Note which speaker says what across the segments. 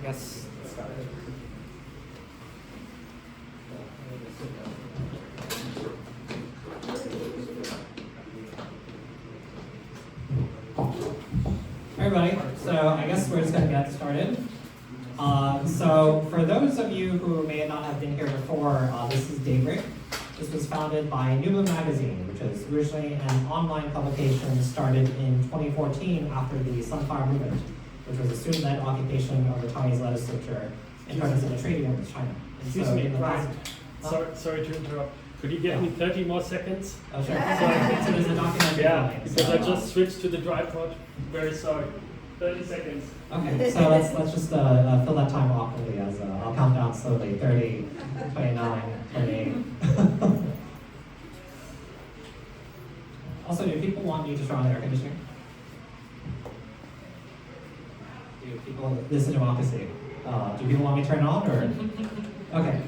Speaker 1: guess let's start. Hey everybody, so I guess we're just going to get started. So for those of you who may not have been here before, this is Daybreak. This was founded by New Moon Magazine, which is originally an online publication started in 2014 after the Sunflower Movement, which was a student-led occupation of the Taiwanese legislature in terms of the trade war with China.
Speaker 2: Excuse me, sorry to interrupt. Could you get me 30 more seconds?
Speaker 1: Oh, sure. So there's a documentary.
Speaker 2: Yeah, because I just switched to the tripod. Very sorry. 30 seconds.
Speaker 1: Okay, so let's just fill that time awkwardly as I'll count down slowly. 30, 29, 28. Also, do people want me to turn on the air conditioning? Do people, this is democracy. Do people want me to turn it on or? Okay.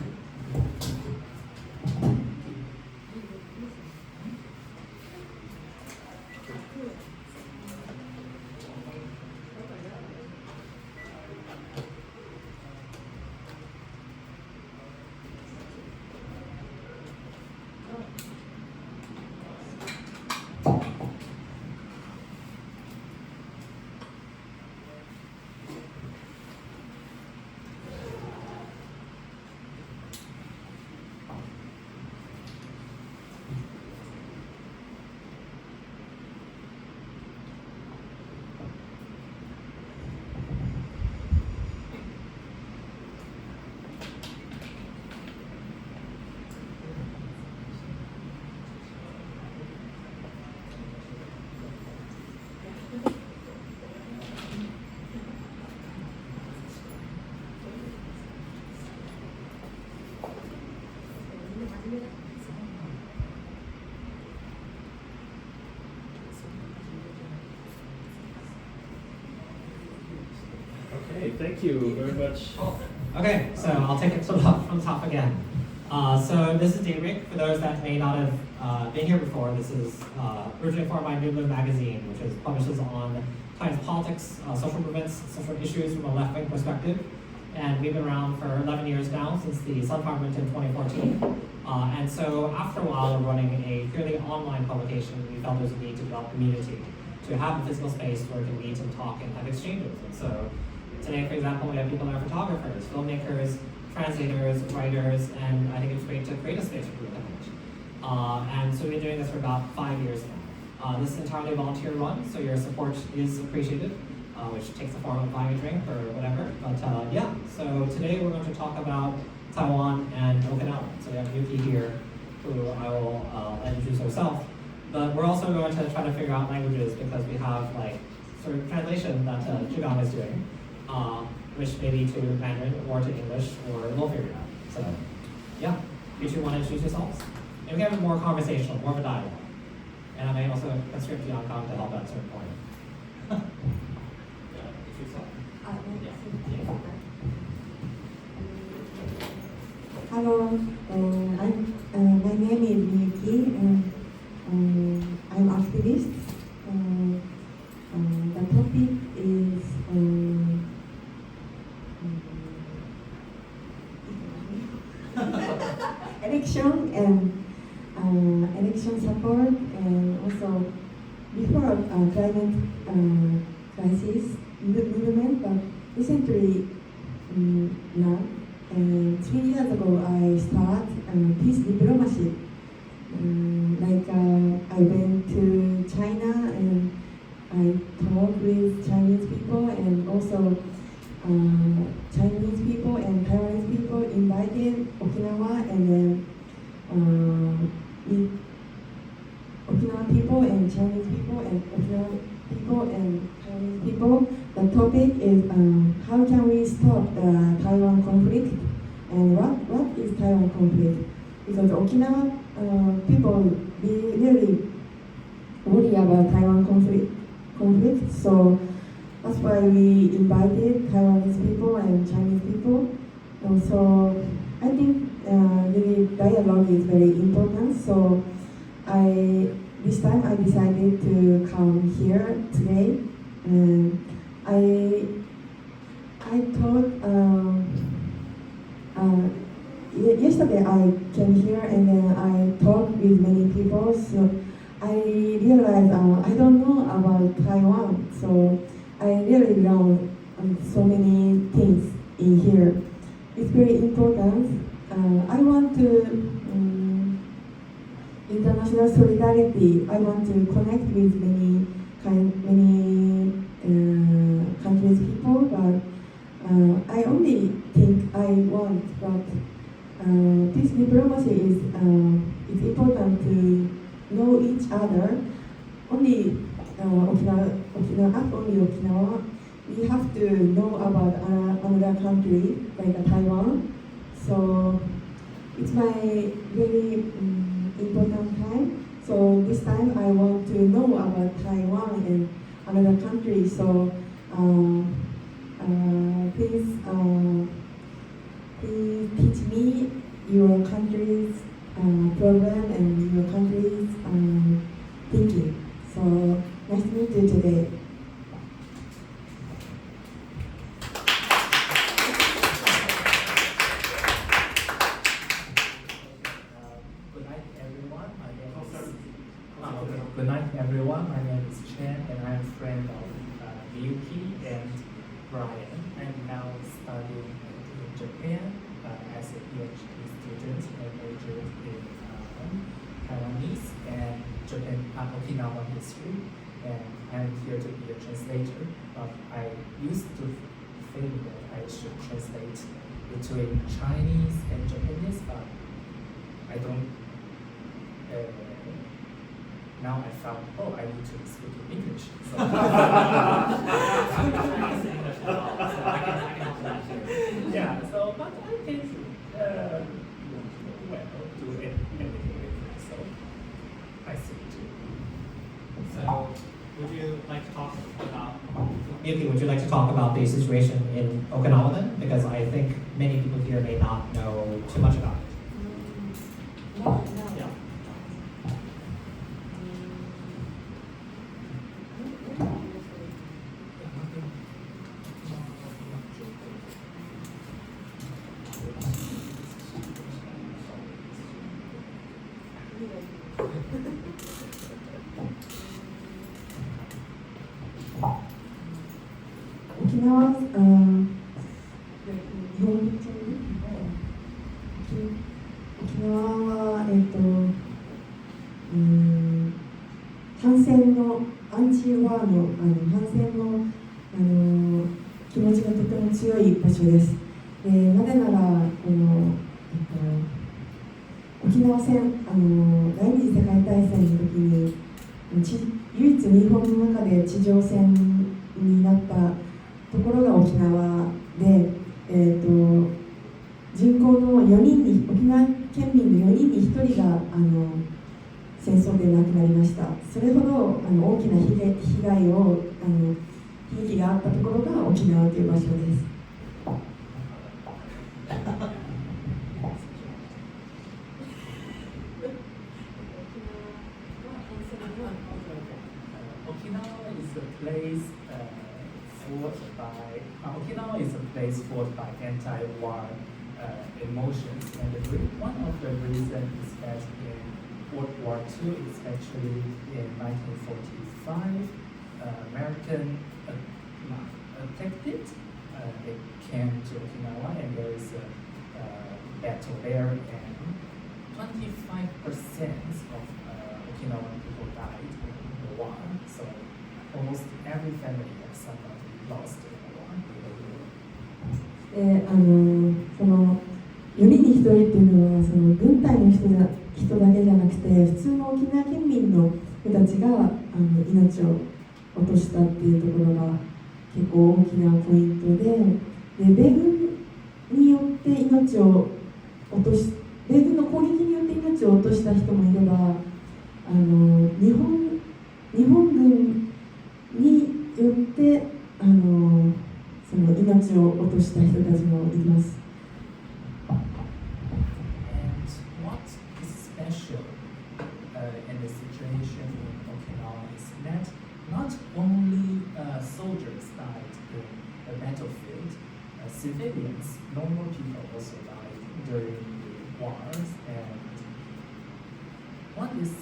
Speaker 2: Okay, thank you very much.
Speaker 1: Okay, so I'll take it from the top again. So this is Daybreak. For those that may not have been here before, this is originally formed by New Moon Magazine, which publishes on Taiwan's politics, social movements, social issues from a left-wing perspective. And we've been around for 11 years now, since the Sunflower Movement in 2014. And so after a while of running a purely online publication, we felt there was a need to develop community, to have a physical space where we can meet and talk and have exchanges. And so today, for example, we have people that are photographers, filmmakers, translators, writers, and I think it's great to create a space for people to meet. And so we've been doing this for about 5 years now. This is entirely volunteer run, so your support is appreciated, which takes the form of buying a drink or whatever. But yeah, so today we're going to talk about Taiwan and Okinawa. So we have Yuki here, who I will introduce herself. But we're also going to try to figure out languages because we have like sort of translation that Jigang is doing. Which may be to Mandarin or to English, or we'll figure it out. So, yeah, you two want to introduce yourselves? And we can have more conversational, more of a dialogue. And I may also conscript Jiang Kang to help at a certain point.
Speaker 3: Hello, my name is Yuki, and I'm activist. The topic is election and election support, and also before climate crisis movement, but recently now. 3 years ago, I started peace diplomacy. I went to China and I talked with Chinese people, and also Chinese people and Taiwanese people invited Okinawa, and then with Okinawa people and Chinese people and Okinawa people and Chinese people. The topic is how can we stop the Taiwan conflict, and what is Taiwan conflict? Because Okinawa people really worry about Taiwan conflict, so that's why we invited Taiwanese people and Chinese people. So I think really dialogue is very important. So this time I decided to come here today, and I I thought yesterday I came here and then I talked with many people. So I realized I don't know about Taiwan. So I really learned so many things in here. It's very important. I want to international solidarity. I want to connect with many countries people, but I only think I want. But this diplomacy is it's important to know each other. Only Okinawa, not only Okinawa. We have to know about another country like Taiwan. So it's my very important time. So this time I want to know about Taiwan and another country. So please teach me your country's program and your country's thinking. So nice to meet you today.
Speaker 4: Good night, everyone. My name is Chen, and I'm a friend of Yuki and Brian. I'm now studying in Japan as a PhD student and majored in Taiwanese and Japan Okinawa history. And I'm here to be a translator. I used to think that I should translate between Chinese and Japanese, but I don't. Now I found, I need to speak in English. So yeah, so, but I can, do anything with it. So I see too.
Speaker 1: So, would you like to talk about, Yuki, would you like to talk about the situation in Okinawa then? Because I think many people here may not know too much about it.
Speaker 3: No.
Speaker 1: Yeah.
Speaker 3: Okinawans, 沖縄は反戦のアンチワーの反戦の気持ちがとても強い場所です。なぜなら沖縄戦第二次世界大戦の時に唯一日本の中で地上戦になったところが沖縄で、人口の4人に沖縄県民の4人に1人が戦争で亡くなりました。それほど大きな被害を悲劇があったところが沖縄という場所です。
Speaker 4: Okinawa is a place fought by anti-war emotions, and one of the reasons is that in World War II, especially in 1945, American attacked it. They came to Okinawa, and there is a battle there, and 25% of Okinawan people died in the war. So almost every family has somebody lost in the war.
Speaker 3: その4人に1人っていうのはその軍隊の人だけじゃなくて普通の沖縄県民の人たちが命を落としたっていうところが結構大きなポイントで、米軍によって命を落とし米軍の攻撃によって命を落とした人もいれば日本軍によってその命を落とした人たちもいます。
Speaker 4: And what is special in the situation in Okinawa is that not only soldiers died in the battlefield, civilians, normal people also died during the wars, and what is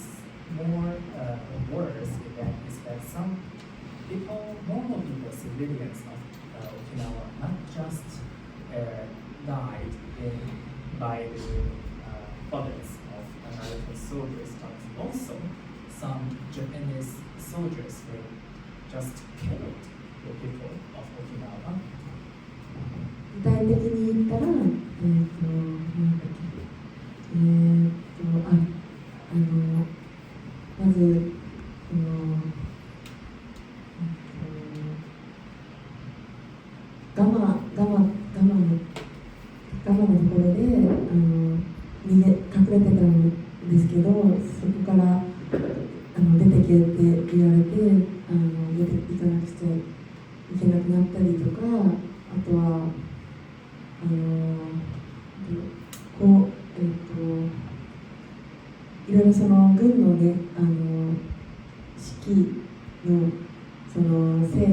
Speaker 4: more worse is that some people, normal people, civilians of Okinawa, not just died by the bullets of American soldiers, but also some Japanese soldiers were just killed the people of Okinawa.
Speaker 3: 具体的に言ったら、なんだっけ、まず、ガマのところで隠れてたんですけど、そこから出てけって言われて出ていかなくちゃいけなくなったりとか、あとはいろいろその軍のね指揮のそのせいで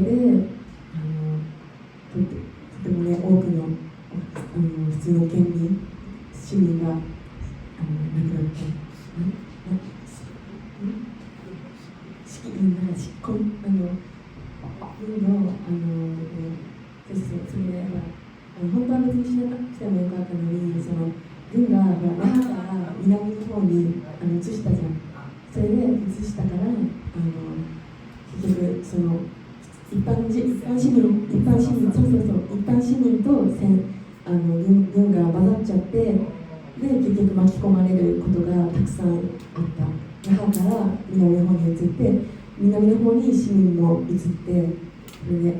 Speaker 3: とてもね多くの普通の県民市民が亡くなった軍のそれで本当は別にしなくてもよかったのに、その軍が那覇から南の方に移したじゃん。それで移したから結局その一般市民と軍が混ざっちゃって、で結局巻き込まれることがたくさんあった。那覇から南の方に移って、南の方に市民も移って、それで、はい。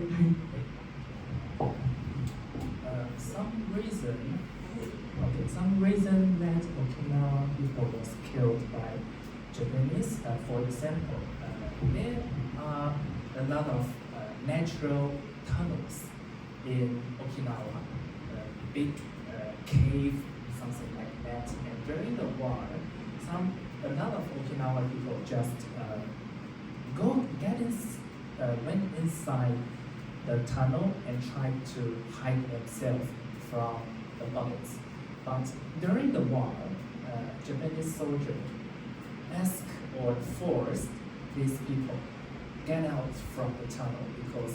Speaker 4: Some reason that Okinawa people was killed by Japanese, for example, there are a lot of natural tunnels in Okinawa, big cave, something like that. And during the war, a lot of Okinawa people just went inside the tunnel and tried to hide themselves from the bullets. But during the war, Japanese soldiers asked or forced these people get out from the tunnel because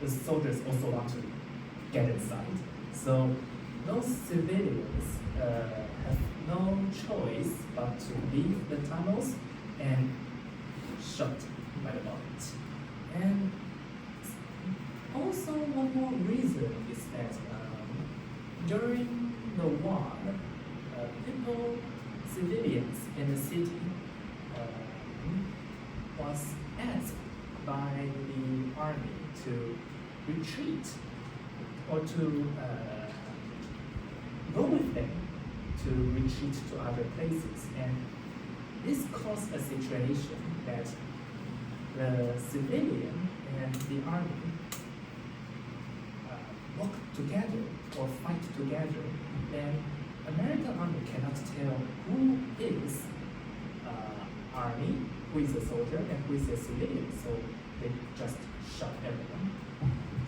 Speaker 4: the soldiers also want to get inside. So those civilians have no choice but to leave the tunnels and shot by the bullets. And also one more reason is that during the war, civilians in the city was asked by the army to retreat or to go with them to retreat to other places. And this caused a situation that the civilian and the army work together or fight together, then American army cannot tell who is army, who is a soldier, and who is a civilian. So they just shot everyone.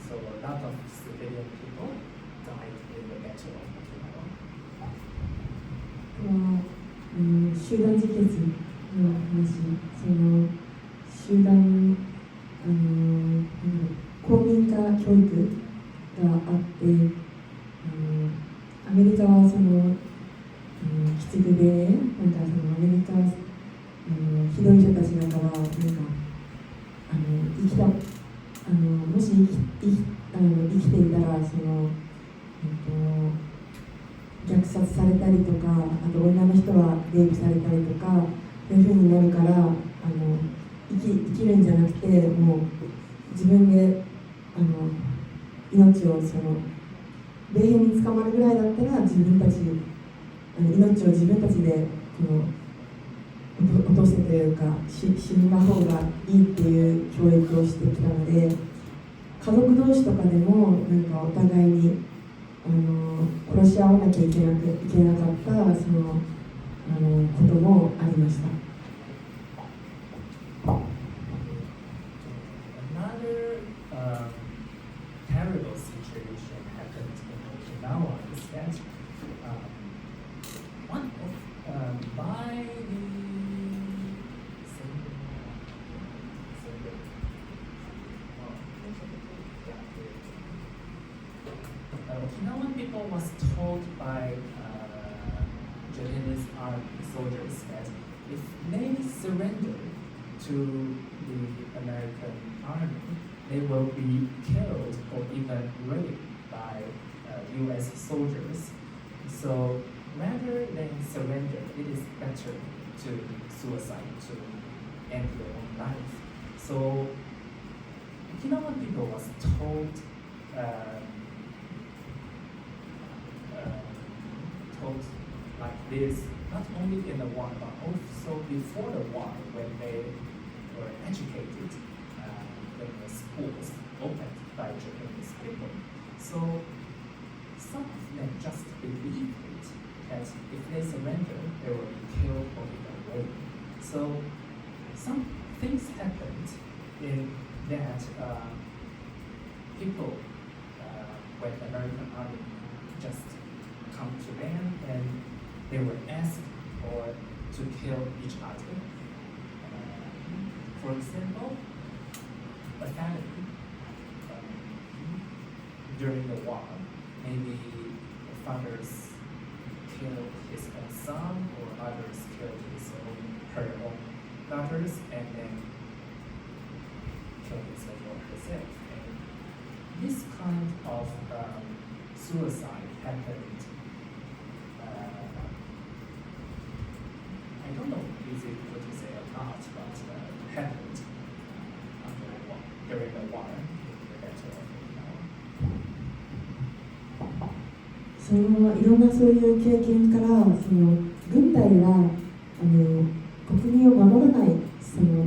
Speaker 4: So a lot of civilian people died in the Battle of Okinawa.
Speaker 3: 集団自決の話、その集団公民化教育があって、アメリカはその基地でなんかそのアメリカひどい人たちだからなんかもし生きていたらその虐殺されたりとか、あと女の人はレイプされたりとかそういう風になるから生きるんじゃなくて、もう自分で命をその米兵に捕まるぐらいだったら自分たち命を自分たちで落とせというか死んだ方がいいっていう教育をしてきたので、家族同士とかでもなんかお互いに殺し合わなきゃいけなかったそのこともありました。
Speaker 4: Another terrible situation happened in Okinawa is that one of by the Okinawan people was told by Japanese army soldiers that if they surrender to the American army, they will be killed or even raped by U.S. soldiers. So rather than surrender, it is better to suicide, to end their own life. So Okinawan people was told like this, not only in the war, but also before the war, when they were educated in the schools opened by Japanese people. So some of them just believed it, that if they surrender, they will be killed or even raped. So some things happened in that people, when the American army just come to them and they were asked or to kill each other. For example, a family during the war, maybe the fathers killed his own son or others killed her own daughters and then killed himself or herself. And this kind of suicide happened. I don't know is it good to say or not, but happened after the war, during the war in the battle of Okinawa.
Speaker 3: そのいろんなそういう経験からその軍隊は国民を守らないっ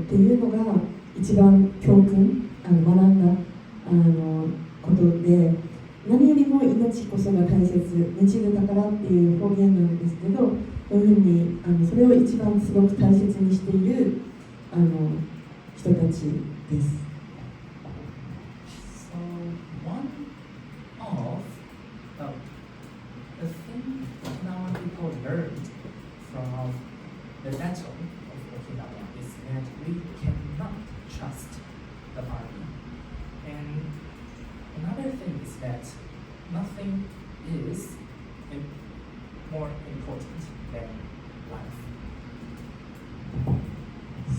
Speaker 3: ていうのが一番教訓学んだことで、何よりも命こそが大切、命が宝っていう方言なんですけど、こういうふうにそれを一番すごく大切にしている人たちです。
Speaker 4: So one of the thing Okinawan people learned from the battle of Okinawa is that we cannot trust the army. And another thing is that nothing is more important than life.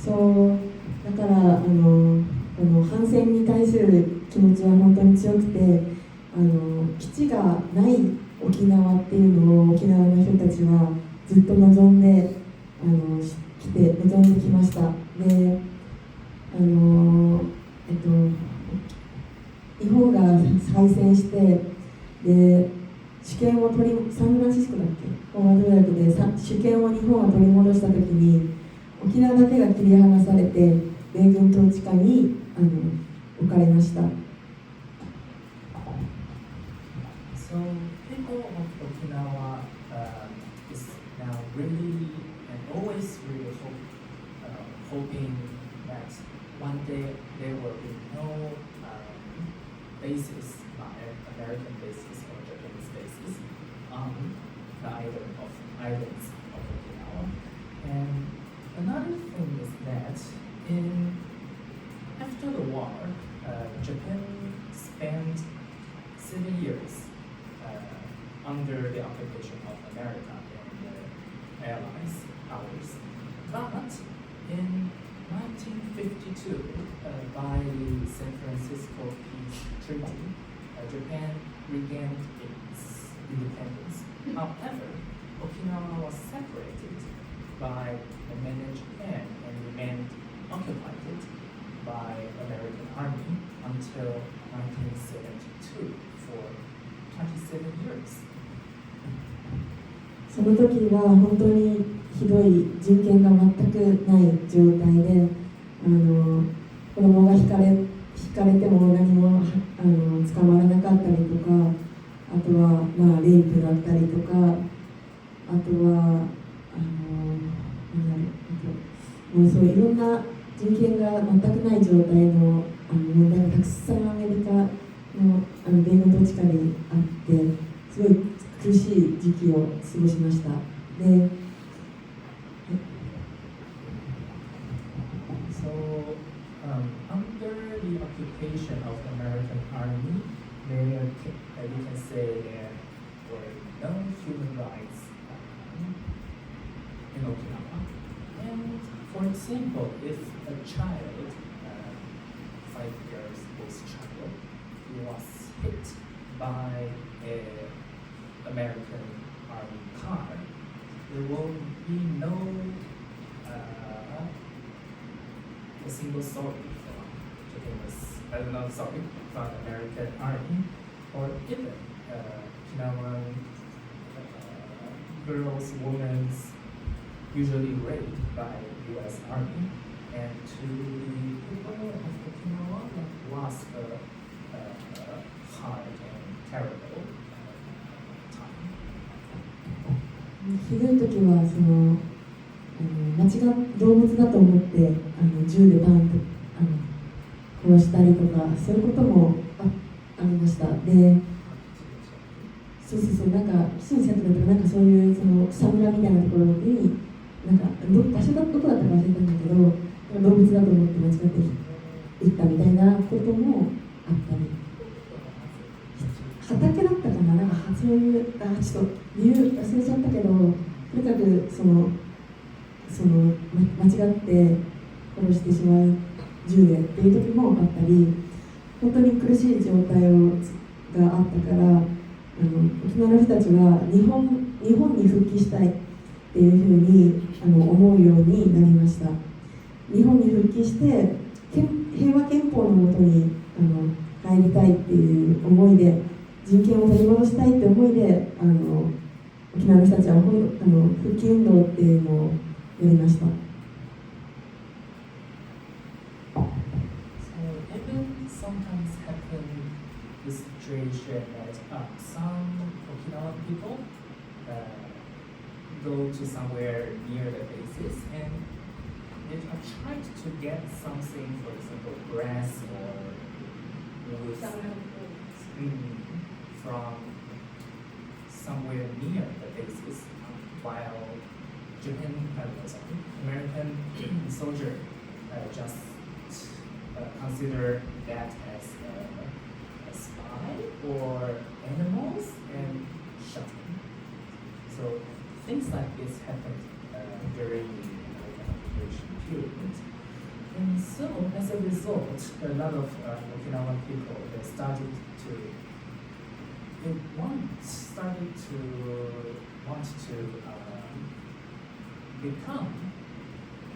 Speaker 3: そうだからこの反戦に対する気持ちは本当に強くて、基地がない沖縄っていうのを沖縄の人たちはずっと望んで望んできました。で日本が敗戦してで主権をサンフランシスコだっけ大和条約で主権を日本が取り戻したときに沖縄だけが切り離されて米軍統治下に置かれました。
Speaker 4: So people of Okinawa is now really and always really hoping that one day there will be no basis, American basis or Japanese basis on the islands of Okinawa. And another thing is that after the war, Japan spent 7 years under the occupation of America and the Allies powers. But in 1952, by the San Francisco Peace Treaty, Japan regained its independence. However, Okinawa was separated by the mainland Japan and remained occupied by American army until 1972 for 27 years.
Speaker 3: その時は本当にひどい人権が全くない状態で子供が引かれても何も捕まらなかったりとか、あとはレイプだったりとか、あとはもうそういろんな人権が全くない状態の問題がたくさんアメリカの米軍統治下にあってすごい苦しい時期を過ごしました。で、
Speaker 4: So, under the occupation of the American army, we can say there were no human rights in Okinawa. And for example, if a child, 5 years old child, was hit by an American army car, there will be no a single sorry from Japanese, from American army, or even Okinawan girls, women usually raped by U.S. Army, and to the people of Okinawa that was a hard and terrible time.
Speaker 3: ひどい時は動物だと思って銃でバンと殺したりとかそういうこともありました。で、そうなんか基地のセンターだとかそういう草むらみたいなところに場所どこだったか忘れたんだけど動物だと思って間違って行ったみたいなこともあったり、畑だったかな、そういうちょっと理由忘れちゃったけど、とにかく間違って殺してしまう銃でっていう時もあったり、本当に苦しい状態があったから沖縄の人たちは日本に復帰したいっていうふうに思うようになりました。日本に復帰して平和憲法のもとに帰りたいっていう思いで、人権を取り戻したいって思いで沖縄の人たちは復帰運動っていうのをやりました。
Speaker 4: So even sometimes happen the situation that some Okinawan people go to somewhere near the bases and they are trying to get something, for example, grass or wood from somewhere near the bases, while American soldier just consider that as a spy or animals and shot them. So things like this happened during the American occupation period. And so as a result, a lot of Okinawan people started to become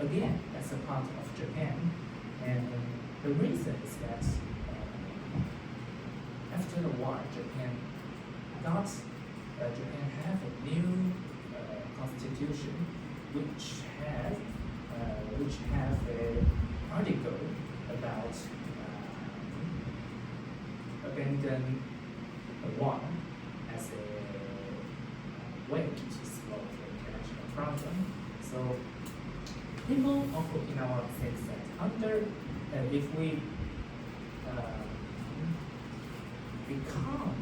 Speaker 4: again as a part of Japan. And the reason is that after the war, Japan have a new constitution which have an article about abandon the war as a way to solve the international problem. So people of Okinawa think that if we become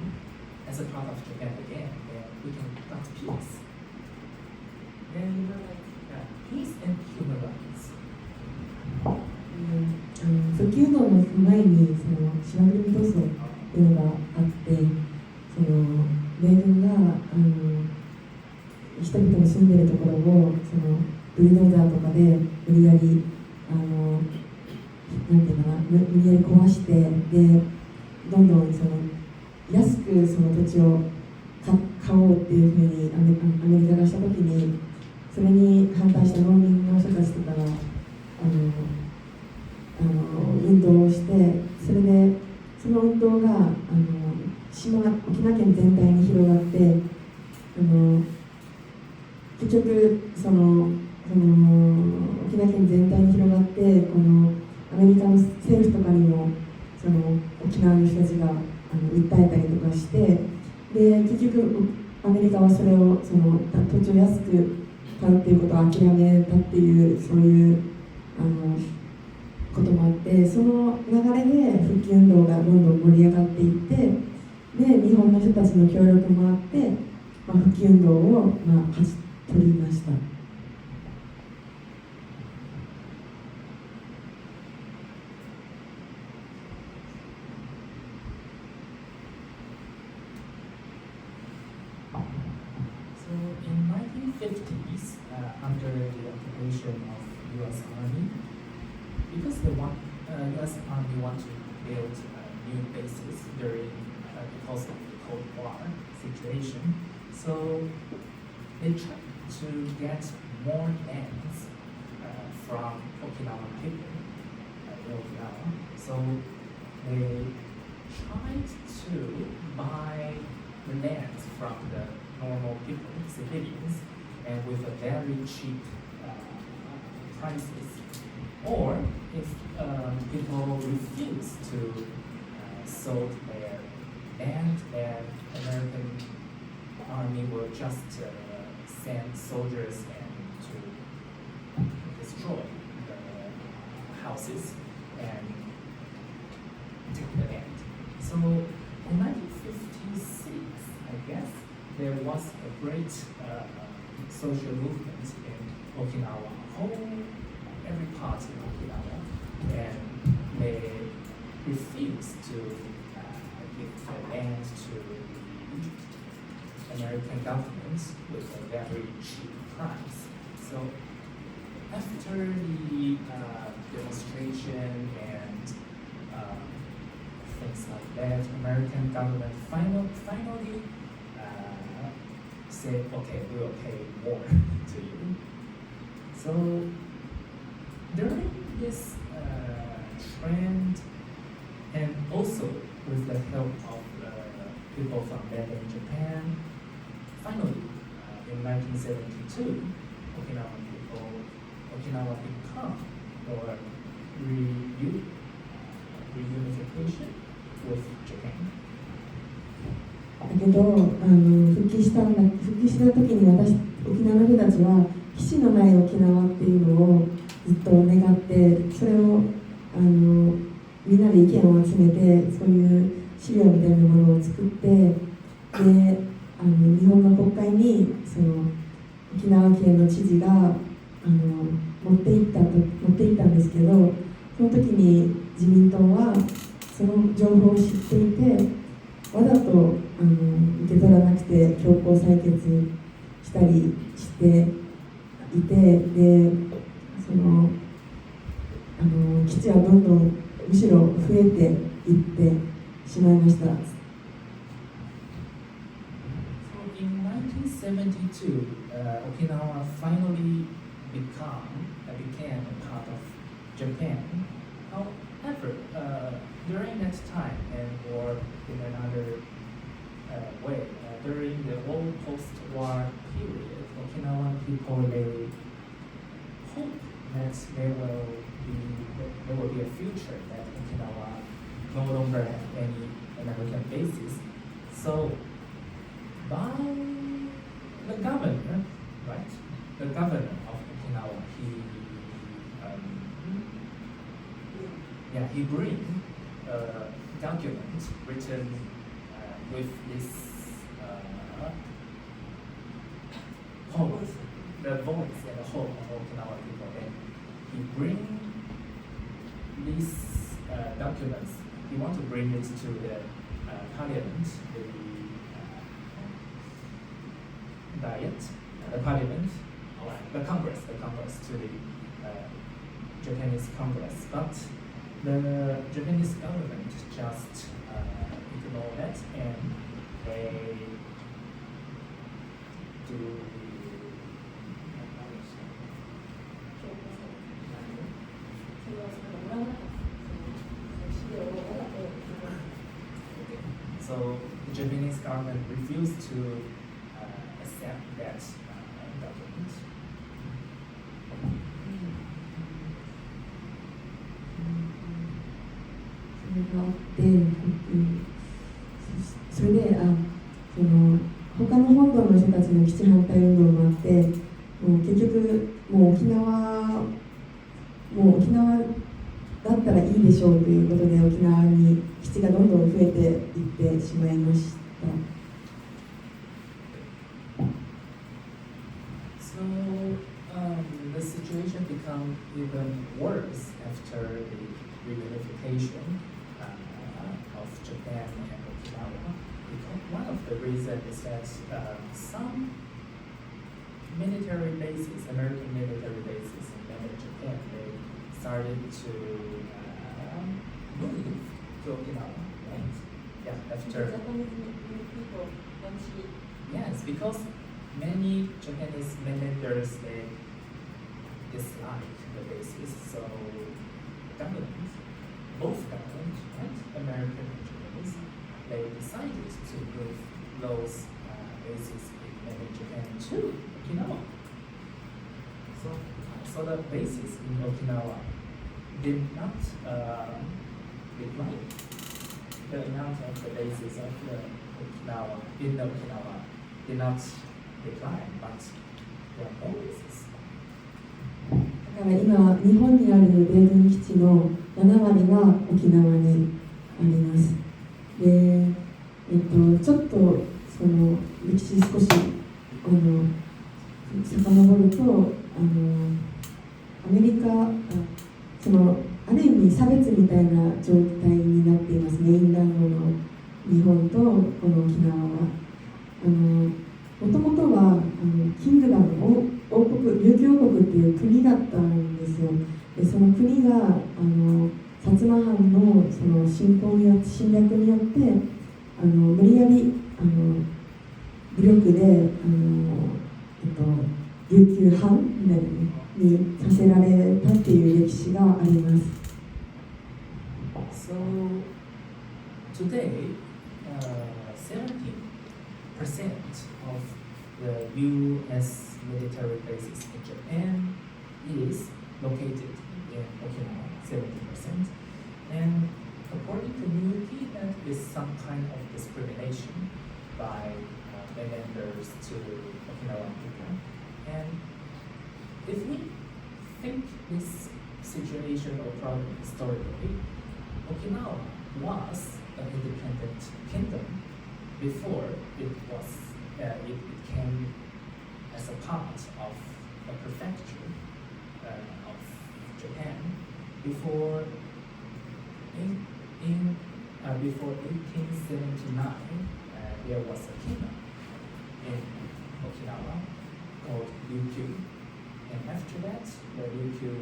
Speaker 4: as a part of Japan again, then we can got peace. And peace and human rights.
Speaker 3: 復帰運動の前に島国闘争っていうのがあって、米軍が人々が住んでるところをブルドーザーとかで無理やり無理やり壊して、でどんどん安くその土地を買おうっていうふうにアメリカがしたときに、それに反対した農民の人たちとかが運動をして、それでその運動が沖縄県全体に広がって、結局沖縄県全体に広がって、このアメリカの政府とかにも沖縄の人たちが訴えたりとかして、で結局アメリカはそれを土地を安く買うっていうことを諦めたっていう、そういうこともあって、その流れで復帰運動がどんどん盛り上がっていって、で日本の人たちの協力もあって、復帰運動を、勝ち取りました。
Speaker 4: So in 1950s, under the occupation of U.S. Army, because the U.S. Army want to build new bases because of the Cold War situation, so they tried to get more lands from Okinawan people in Okinawa. So they tried to buy the lands from the normal people, civilians, and with a very cheap prices. Or if people refuse to sold their land, and American army will just send soldiers and to destroy the houses and take the land. So in 1956, I guess, there was a great social movement in Okinawa, every part in Okinawa, and they refused to give the land to the American government with a very cheap price. So after the demonstration and things like that, American government finally said, okay, we will pay more to you. So during this trend, and also with the help of people from mainland Japan, finally in 1972, Okinawa become or reunification with Japan.
Speaker 3: だけど復帰した時に沖縄の人たちは基地のない沖縄っていうのをずっと願って、それをみんなで意見を集めて、そういう資料みたいなものを作って、で日本の国会にその沖縄県の知事が持っていったんですけど、その時に自民党はその情報を知っていて、わざと受け取らなくて強行採決したりしていて、でその基地はどんどんむしろ増えていってしまいました。
Speaker 4: So in 1972, Okinawa finally became a part of Japan. However, during that time, or in another way, during the whole post-war period, Okinawan people, they hope that there will be a future that Okinawa no longer have any American bases. So by the governor, right? The governor of Okinawa, he bring a document written with this hope, the voice and the hope of Okinawa people. And he bring these documents. He want to bring it to the parliament, the parliament, the Congress, to the Japanese Congress. But the Japanese government just ignore that, and they do so the Japanese government refused to accept that document.
Speaker 3: それでその他の本土の人たちの基地反対運動もあって、もう結局もう沖縄だったらいいでしょうということで沖縄に基地がどんどん増えて言ってしまいました。
Speaker 4: So the situation became even worse after the reunification of Japan and Okinawa. Because one of the reasons is that some military bases, American military bases in mainland Japan, they started to move to Okinawa, right? Yeah, after.
Speaker 3: people actually
Speaker 4: Yes, because many Japanese mainlanders they dislike the bases, so government, both governments, right, American and Japanese, they decided to move those bases in mainland Japan to Okinawa. So the bases in Okinawa did not decline. The amount of the bases of the Okinawa did not decline, but there are more bases.
Speaker 3: だから今日本にある米軍基地の7割が沖縄にあります。で、ちょっとその歴史少し遡るとアメリカそのある意味差別みたいな状態になっています。メインランドの日本とこの沖縄はもともとはキングダム王国琉球王国っていう国だったんですよ。でその国が薩摩藩のその侵略によって無理やり武力で琉球藩にさせられたっていう歴史があります。
Speaker 4: So today, 70% of the U.S. military bases in Japan is located in Okinawa, 70%. And according to Miyuki, that is some kind of discrimination by mainlanders to Okinawan people. And if we think this situation or problem historically, Okinawa was an independent kingdom before it came as a part of a prefecture of Japan. Before 1879, there was a kingdom in Okinawa called Ryukyu, and after that, the Ryukyu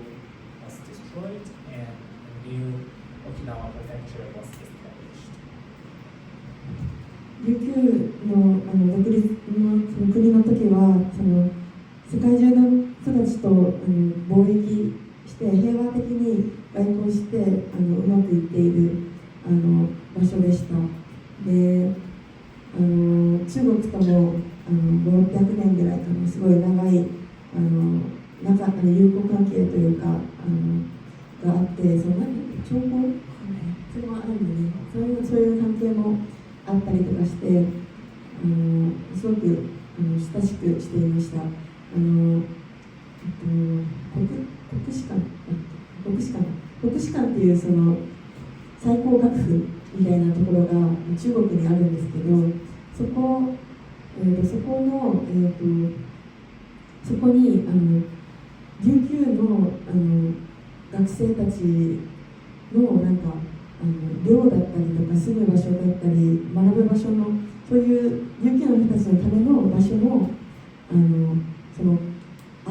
Speaker 4: was destroyed and a new Okinawa prefecture was established.
Speaker 3: 琉球の独立のその国の時はその世界中の人たちと貿易して平和的に外交してうまくいっている場所でした。で中国とも500年ぐらいかなすごい長い友好関係というかがあってその徴候それもあるのでそういう関係もあったりとかしてすごく親しくしていました。国士館っていうその最高学府みたいなところが中国にあるんですけどそこに琉球の学生たちのなんか寮だったりとか住む場所だったり学ぶ場所のそういう琉球の人たちのための場所もあ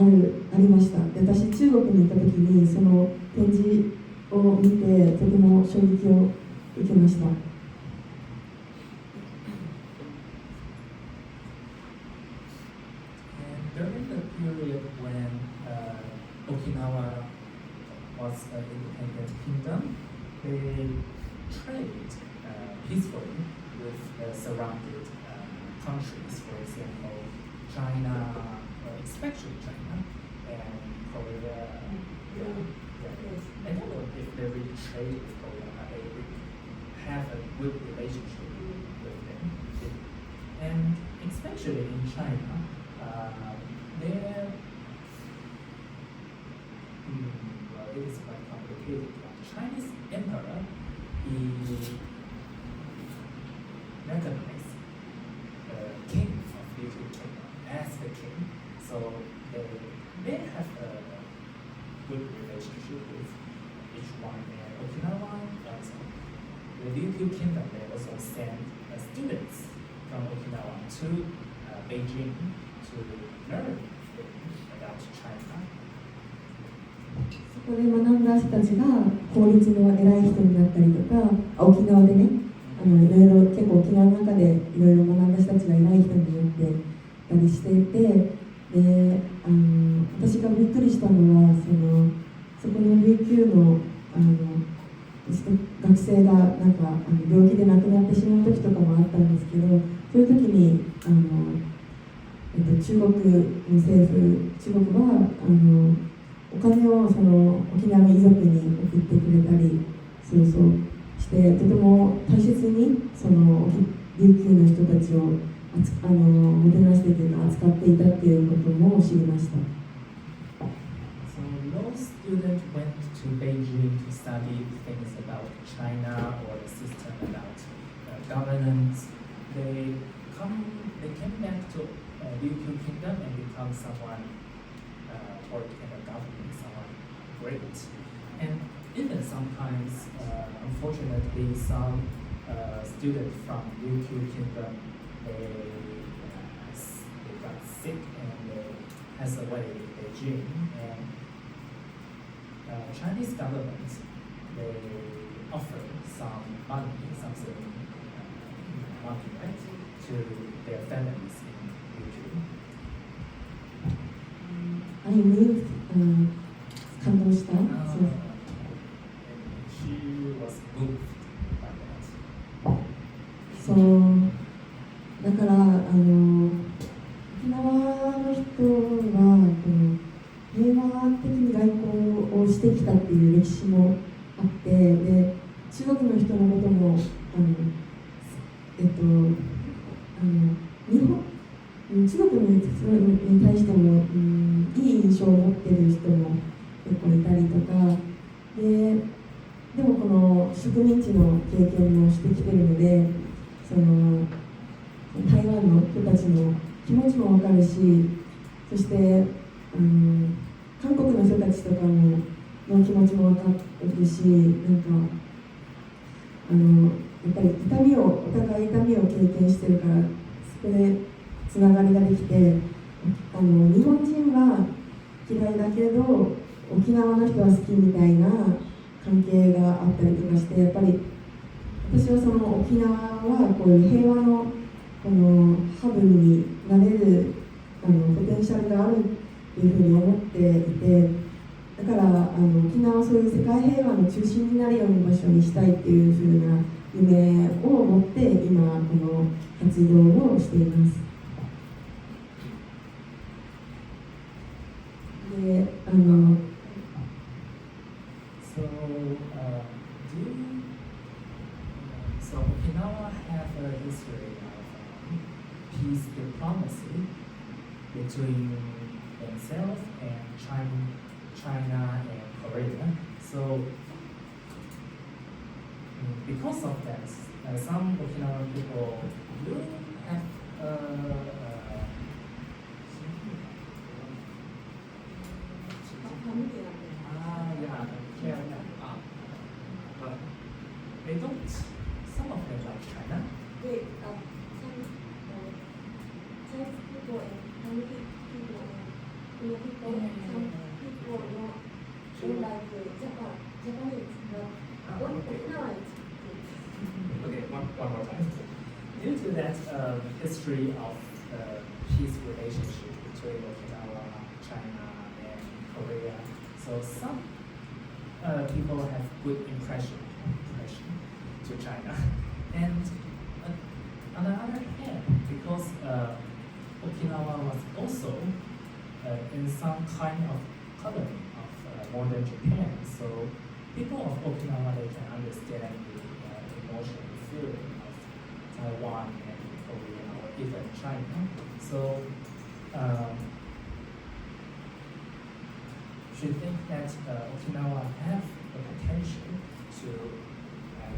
Speaker 3: りました。で私中国に行った時にその展示を見てとても衝撃を受けました。
Speaker 4: During the period when Okinawa was an independent kingdom, they traded peacefully with the surrounded countries, for example, China, especially China, and Korea. I don't know if they really trade with Korea, but they have a good relationship with them. And especially in China, well, it is quite complicated. The Chinese emperor, he recognize the king of Ryukyu Kingdom as the king. So they have a good relationship with each one. And Okinawa, the Ryukyu Kingdom, they also send students from Okinawa to Beijing to learn about China.
Speaker 3: そこで学んだ人たちが法律の偉い人になったりとか、沖縄でね、いろいろ結構沖縄の中でいろいろ学んだ人たちが偉い人になってたりしていて、で私がびっくりしたのはそこの琉球の学生がなんか病気で亡くなってしまう時とかもあったんですけど、そういう時に中国の政府、中国はお金を沖縄の遺族に送ってくれたりして、とても大切に琉球の人たちをもてなしてというか扱っていたっていうことも知りました。
Speaker 4: So those students went to Beijing to study things about China or the system about governance. They came back to Ryukyu Kingdom and become someone work in the government, someone great. And even sometimes, unfortunately, some students from Ryukyu Kingdom they got sick and they passed away in Beijing. And Chinese government they offer some money, right, to their families in Ryukyu.
Speaker 3: I moved 感動した。
Speaker 4: She was moved by that.
Speaker 3: そうだから沖縄の人は平和的に外交をしてきたっていう歴史もあって、で中国の人のことも中国に対しても、いい印象を持っている人も結構いたりとかでもこの植民地の経験もしてきているので台湾の人たちの気持ちも分かるし、そして韓国の人たちとかの気持ちも分かるし、なんかやっぱりお互い痛みを経験してるから、そこでつながりができて、日本人は嫌いだけど沖縄の人は好きみたいな関係があったりとかして、やっぱり私は沖縄はこういう平和のこのハブになれるポテンシャルがあるっていうふうに思っていて、だから沖縄はそういう世界平和の中心になるような場所にしたいっていうふうな夢を持って今この活動をしています。で
Speaker 4: So Okinawa have a history of peace diplomacy between themselves and China and Korea. So because of that, some Okinawan people really have they don't. Some of them like China.
Speaker 3: Chinese people and Chinese people and people some people don't like Japanese, but Okinawa is
Speaker 4: Okay, one more time. Due to that history of peace relationship between Okinawa, China, and Korea, so some people have good impression to China. And on the other hand, because Okinawa was also in some kind of colony of modern Japan, so people of Okinawa they can understand the emotional feeling of Taiwan and Korea or even China. So she think that Okinawa have the potential to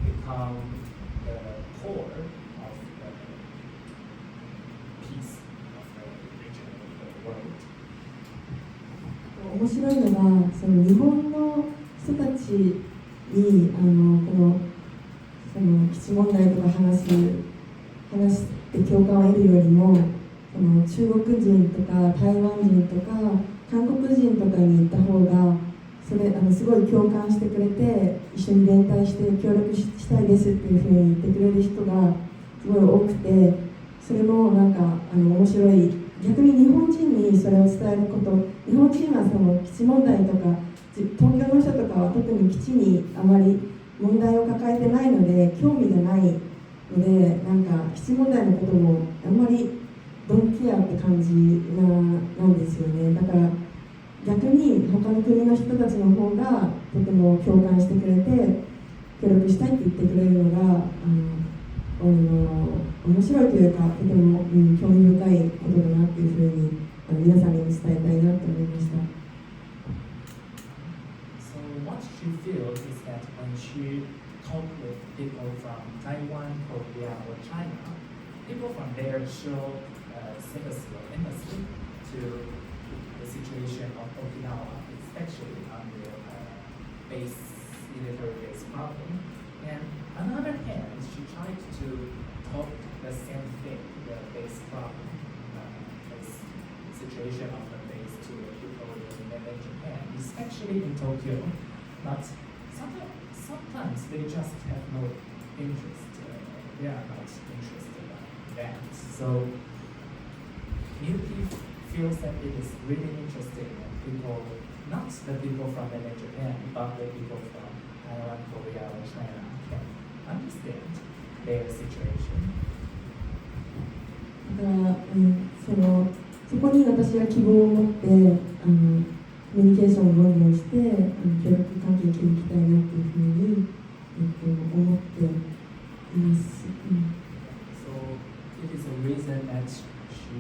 Speaker 4: become the core of world.
Speaker 3: 面白いのが、その日本の人たちにその基地問題とか話して共感を得るよりも、その中国人とか台湾人とか韓国人とかに行った方がすごい共感してくれて、一緒に連帯して協力したいですっていうふうに言ってくれる人がすごい多くて、それもなんか面白い。逆に日本人にそれを伝えること、日本人はその基地問題とか東京の人とかは特に基地にあまり問題を抱えてないので興味がないので、なんか基地問題のこともあんまりドンケアって感じなんですよね。だから逆に他の国の人たちの方がとても共感してくれて協力したいって言ってくれるのが面白いというか、とても、興味深いことだなっていうふうに皆さんに伝えたいなと思いました。
Speaker 4: So what she feels is that when she talks with people from Taiwan, Korea, or China, people from there show sympathy or empathy to the situation of Okinawa, especially under military base problem. And on the other hand, she tried to talk the same thing, the base problem, the situation of the base to the people in mainland Japan, especially in Tokyo. But sometimes they just have no interest. They are not interested in that. So Miyuki feels that it is really interesting that people, not the people from mainland Japan, but the people from Taiwan, Korea, or China can understand their situation.
Speaker 3: だから、そこに私は希望を持ってコミュニケーションをどんどんして協力関係を築きたいなっていうふうに、思っています。
Speaker 4: So it is a reason that she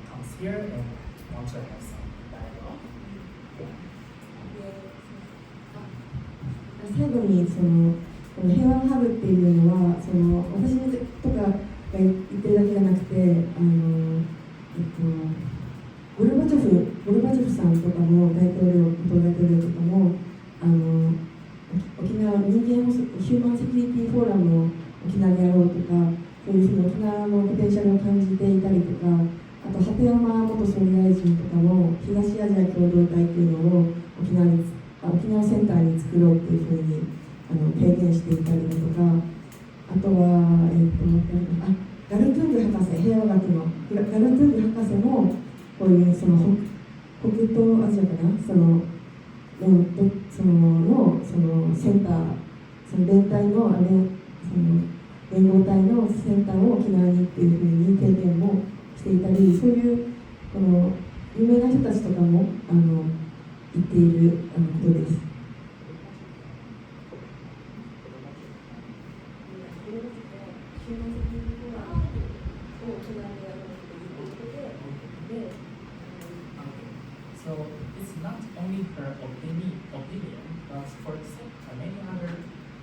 Speaker 4: comes here and wants to have some dialogue.
Speaker 3: 最後にこの平和のハブっていうのは私とかが言ってるだけじゃなくてゴルバチョフさんとかも元大統領とかも沖縄人間ヒューマンセキュリティフォーラムを沖縄でやろうとか、そういうふうに沖縄のポテンシャルを感じていたりとか、あと鳩山元総理大臣とかも東アジア共同体っていうのを沖縄センターに作ろうっていうふうに提言していたりだとか、あとは、ガルトゥング博士、平和学のガルトゥング博士もこういう北東アジアかなセンター、連帯の連合体のセンターを沖縄にっていうふうに提言もしていたり、そういう有名な人たちとかも言っていることです。
Speaker 4: So it's not only her opinion, but for many other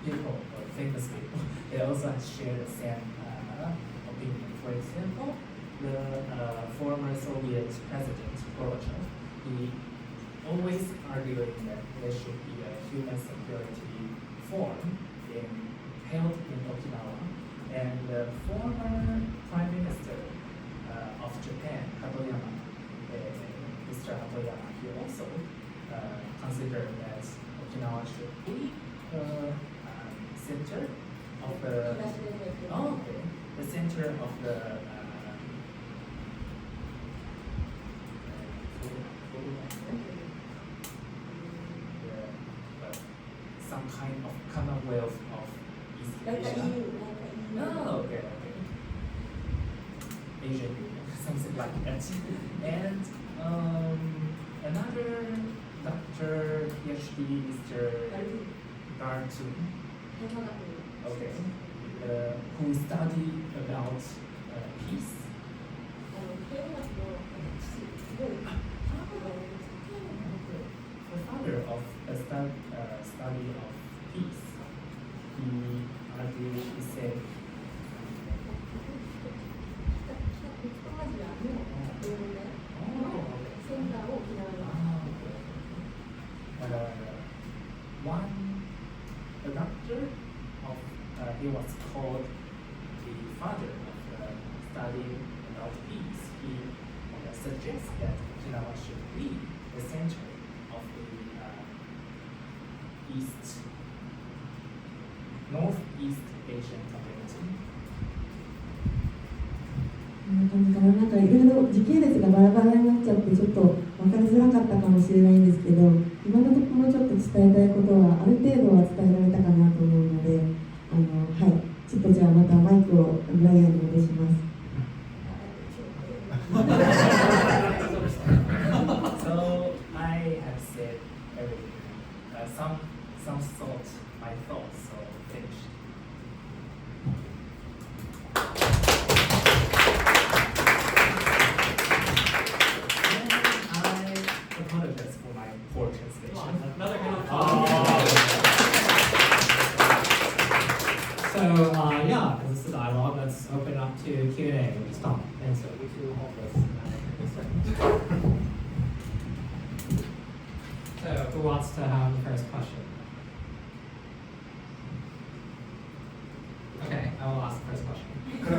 Speaker 4: people, or famous people, they also share the same opinion. For example, the former Soviet president Gorbachev, he always arguing that there should be a human security forum held in Okinawa, and the former prime minister of Japan, Hatoyama, Mr. Hatoyama, he also considered that Okinawa should be the center of the the center of the some kind of commonwealth of East Asia. Oh, okay. Asian Union, something like that. And another Dr. PhD, Mr. Gartun, okay, who studied about peace. The father of the study of peace, he said, studying about peace, he suggests that Okinawa should be the center of the Northeast Asian community.
Speaker 3: こんな感じかな。なんかいろいろ時系列がバラバラになっちゃってちょっと分かりづらかったかもしれないんですけど、今のところちょっと伝えたいことはある程度は伝えられたかなと思うので、はい、ちょっとじゃあまたマイクをブライアンに戻します。
Speaker 4: So I have said everything. Some thoughts, my thoughts, so finished. And I apologize for my poor translation.
Speaker 1: Another kind of So, yeah, because it's a dialogue, let's open up to Q&A. We'll stop. And so we do hold this. So, who wants to have the first question? Okay, I will ask the first question. So,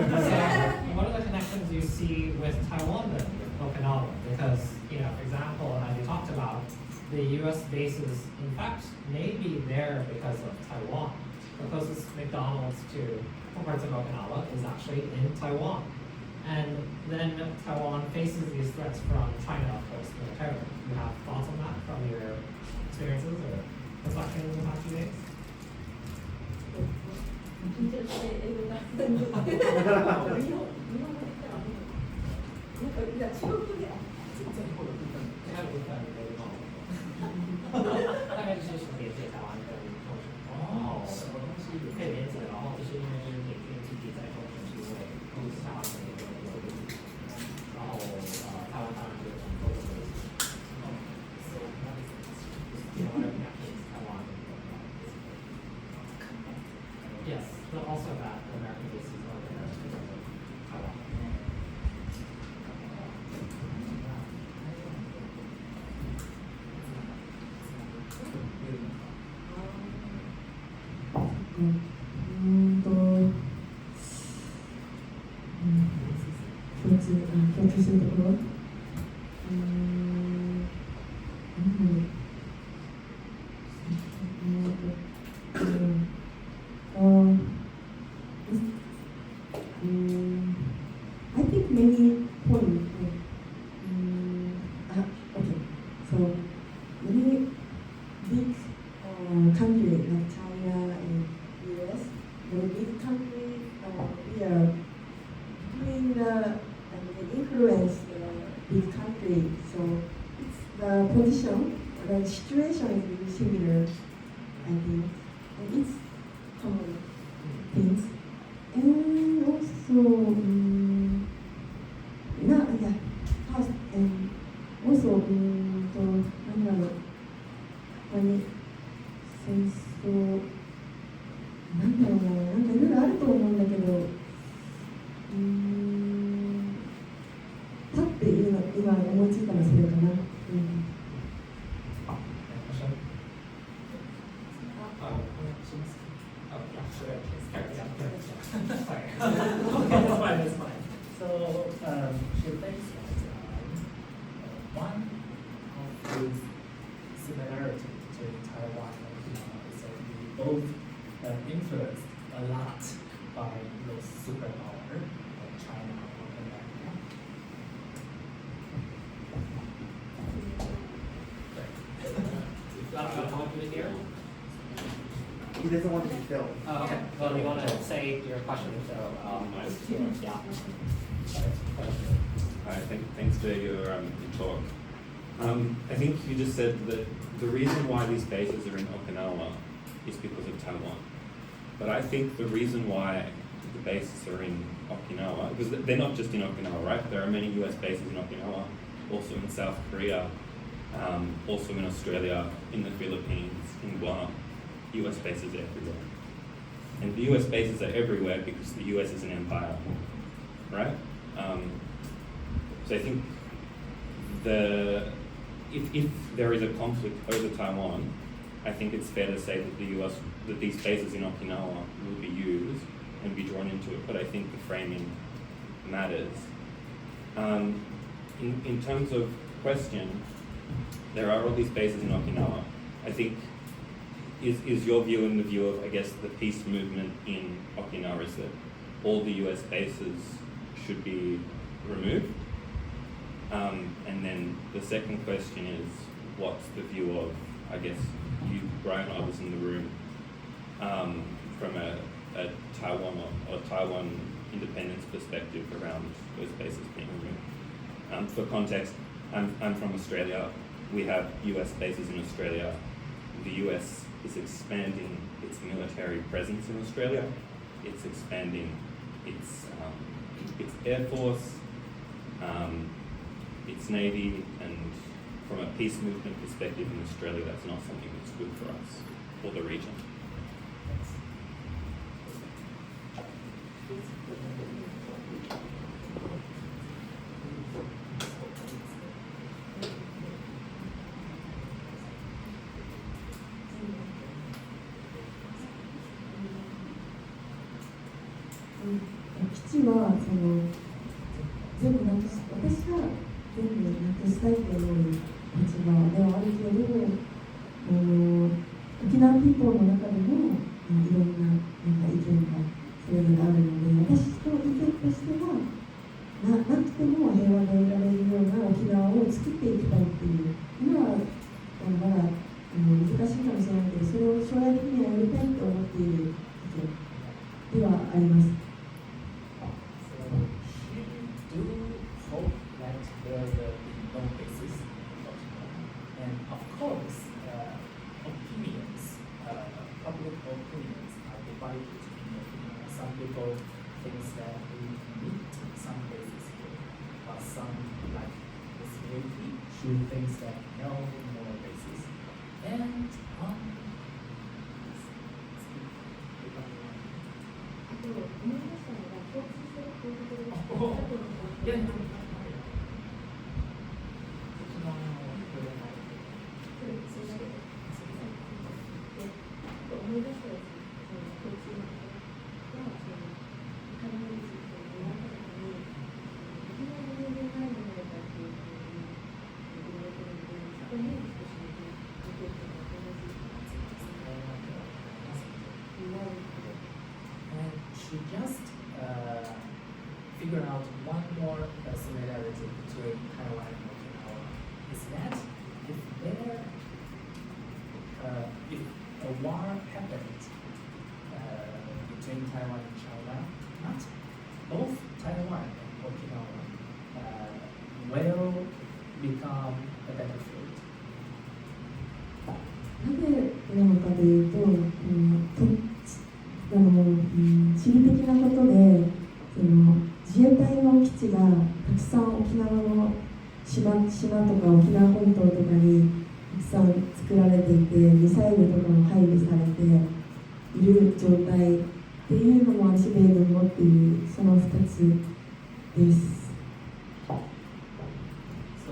Speaker 1: what are the connections you see with Taiwan then, with Okinawa? Because, for example, as you talked about, the US bases, in fact, may be there because of Taiwan. The closest McDonald's to parts of Okinawa is actually in Taiwan. And then Taiwan faces these threats from China, of course, militarily. Do you have thoughts on that from your experiences or reflections in the past few days? 大概就是连接台湾跟冲绳。哦，什么东西可以连接？然后就是因为美军基地在冲绳，是因为台湾的那个然后台湾当然就有很多的问题。So that is what connections Taiwan and Yes, but also that the American bases are there because of Taiwan.
Speaker 3: I think many points. Okay, so many big countries like China and US, the big countries, we are doing the influence big country. So it's the position, the situation is really similar, I think, and it's common things. And also, first, and also, since so, なんかいろいろあると思うんだけど、パッて今思いついたのはそれかな。
Speaker 4: That's fine. So, she thinks that one of the similarities between Taiwan and Okinawa is that we both influenced a lot by those superpower like China or America.
Speaker 1: Here?
Speaker 5: He doesn't want to be filmed.
Speaker 1: Oh, okay. Well, you want to say your question, so yeah.
Speaker 6: Thanks for your talk. I think you just said that the reason why these bases are in Okinawa is because of Taiwan. But I think the reason why the bases are in Okinawa, because they're not just in Okinawa, right? There are many US bases in Okinawa, also in South Korea, also in Australia, in the Philippines, in Guam. US bases everywhere. And the US bases are everywhere because the US is an empire, right? So I think if there is a conflict over Taiwan, I think it's fair to say that that these bases in Okinawa will be used and be drawn into it. But I think the framing matters. In terms of question, there are all these bases in Okinawa. I think, is your view and the view of, I guess, the peace movement in Okinawa is that all the US bases should be removed? And then the second question is, what's the view of, I guess, you, Brian, others in the room, from a Taiwan or Taiwan independence perspective around those bases being removed? For context, I'm from Australia. We have US bases in Australia. The US is expanding its military presence in Australia. It's expanding its Air Force, its Navy, and from a peace movement perspective in Australia, that's not something that's good for us or the region.
Speaker 3: 基地はその全部なくす、私は全部なくしたいという立場ではあるけど、沖縄ピーポーの中でもいろんな意見がそれぞれあるので、私の意見としてはなくても平和でいられるような沖縄を作っていきたいっていう、今はまだ難しいかもしれないけど、それを将来的にはやりたいと思っている意見ではあります。
Speaker 4: There will be no basis, and of course, opinions, public opinions are divided. Some people think that we need some basis here, but some, like Ms. Wilkie, she thinks that no more basis. And yeah. And she just figured out one more similarity between Taiwan and Okinawa is that if a war happened between Taiwan and China, not both Taiwan and Okinawa will become a battlefield.
Speaker 3: なぜなのかというと、地理的なことで自衛隊の基地がたくさん沖縄の島とか沖縄本島とかにたくさん作られていて、ミサイルとかも配備されている状態っていうのも日米軍もっていうその2つです。
Speaker 4: So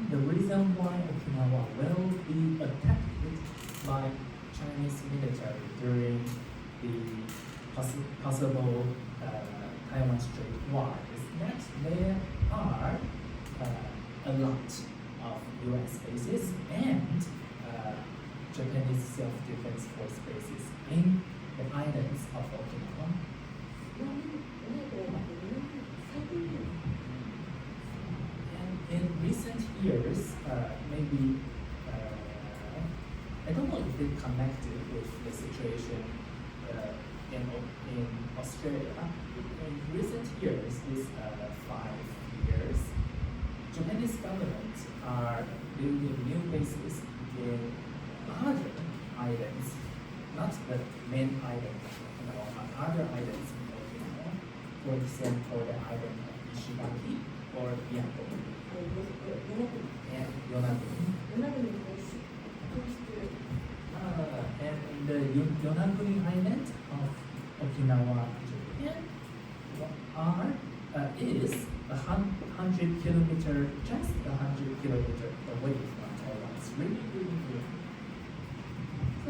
Speaker 4: the reason why Okinawa will be attacked by Chinese military during the possible Taiwan Strait War is that there are a lot of US bases and Japanese self-defense force bases in the islands of Okinawa. And in recent years, maybe I don't know if it connected with the situation in Australia. In recent years, these 5 years, Japanese government are building new bases in other islands, not the main island of Okinawa, but other islands in Okinawa. For example, the island of Ishigaki or Miyako and Yonaguni. And the Yonaguni Island of Okinawa, Japan, is 100 kilometers, just 100 kilometers away from Taiwan. It's really, really good.
Speaker 3: ち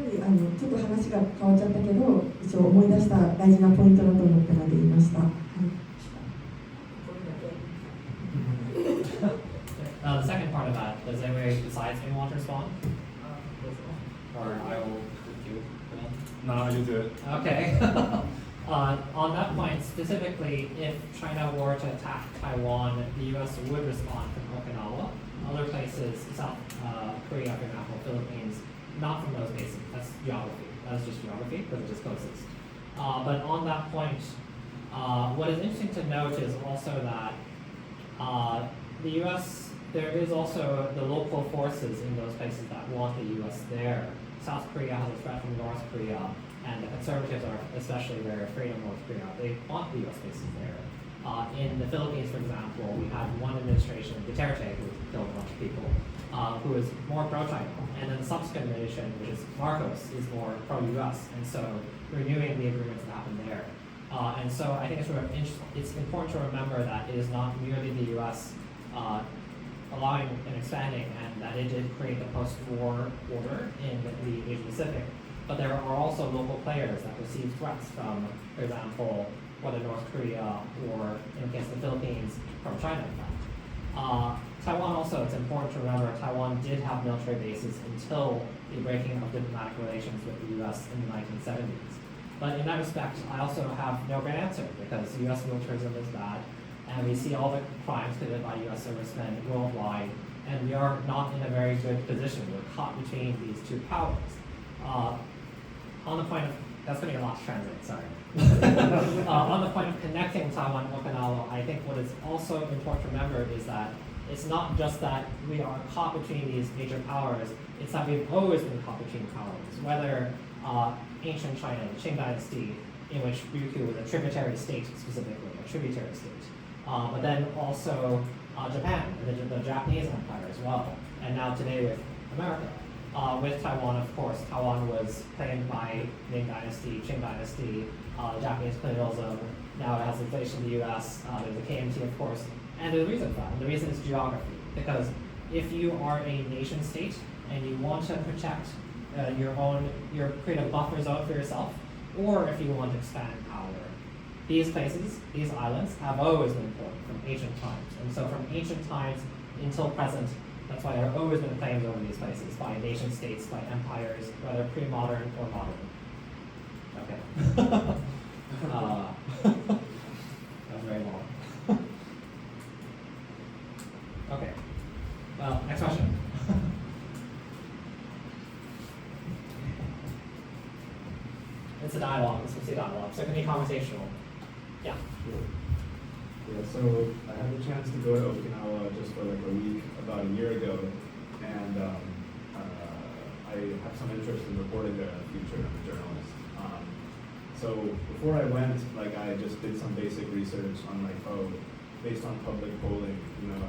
Speaker 3: ょっと話が変わっちゃったけど、一応思い出した大事なポイントだと思ったので言いました。はい
Speaker 1: sides, anyone want to respond? Or I will do
Speaker 2: No, you do it.
Speaker 1: Okay. On that point, specifically, if China were to attack Taiwan, the U.S. would respond from Okinawa. Other places, South Korea, for example, Philippines, not from those bases. That's geography. That's just geography, because it's just closest. But on that point, what is interesting to note is also that the U.S., there is also the local forces in those places that want the U.S. there. South Korea has a threat from North Korea, and the conservatives are especially very afraid of North Korea. They want the U.S. bases there. In the Philippines, for example, we had one administration, Duterte, who killed a bunch of people, who is more pro-China. And then the subsequent administration, which is Marcos, is more pro-U.S. And so renewing the agreements that happened there. And so I think it's important to remember that it is not merely the U.S. Allowing and expanding, and that it did create the post-war order in the Asia Pacific. But there are also local players that receive threats from, for example, whether North Korea or, in the case of the Philippines, from China, in fact. Taiwan also, it's important to remember, Taiwan did have military bases until the breaking of diplomatic relations with the U.S. in the 1970s. But in that respect, I also have no great answer, because U.S. militarism is bad, and we see all the crimes committed by U.S. servicemen worldwide, and we are not in a very good position. We're caught between these two powers. On the point of, that's going to be a lot to translate, sorry. On the point of connecting Taiwan and Okinawa, I think what is also important to remember is that it's not just that we are caught between these major powers, it's that we've always been caught between powers. Whether ancient China, the Qing dynasty, in which Ryukyu was a tributary state specifically, a tributary state. But then also Japan, and the Japanese Empire as well, and now today with America. With Taiwan, of course, Taiwan was claimed by Ming Dynasty, Qing Dynasty, Japanese colonialism. Now it has inflation in the U.S. There's the KMT, of course, and there's a reason for that. And the reason is geography, because if you are a nation state and you want to protect you create a buffer zone for yourself, or if you want to expand power, these places, these islands, have always been important from ancient times. And so from ancient times until present, that's why there have always been claims over these places by nation states, by empires, whether pre-modern or modern. Okay. That was very long. Okay. Well, next question. It's a dialogue. It's supposed to be a dialogue. So it can be conversational. Yeah.
Speaker 7: Yeah, so I had the chance to go to Okinawa just for like a week about a year ago, and I have some interest in reporting there in the future. I'm a journalist. So before I went, like I just did some basic research on like, based on public polling,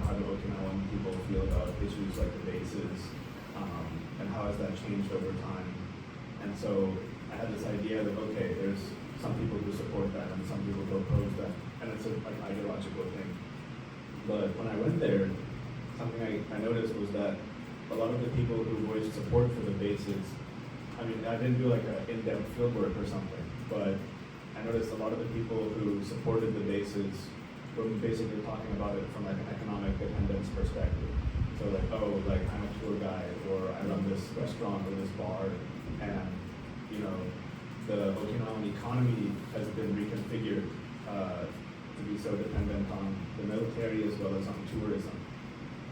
Speaker 7: how do Okinawan people feel about issues like the bases, and how has that changed over time? And so I had this idea that, okay, there's some people who support that and some people who oppose that, and it's a ideological thing. But when I went there, something I noticed was that a lot of the people who voiced support for the bases, I mean, I didn't do like an in-depth field work or something, but I noticed a lot of the people who supported the bases were basically talking about it from like an economic dependence perspective. So like, like I'm a tour guide, or I run this restaurant or this bar, and the Okinawan economy has been reconfigured to be so dependent on the military as well as on tourism.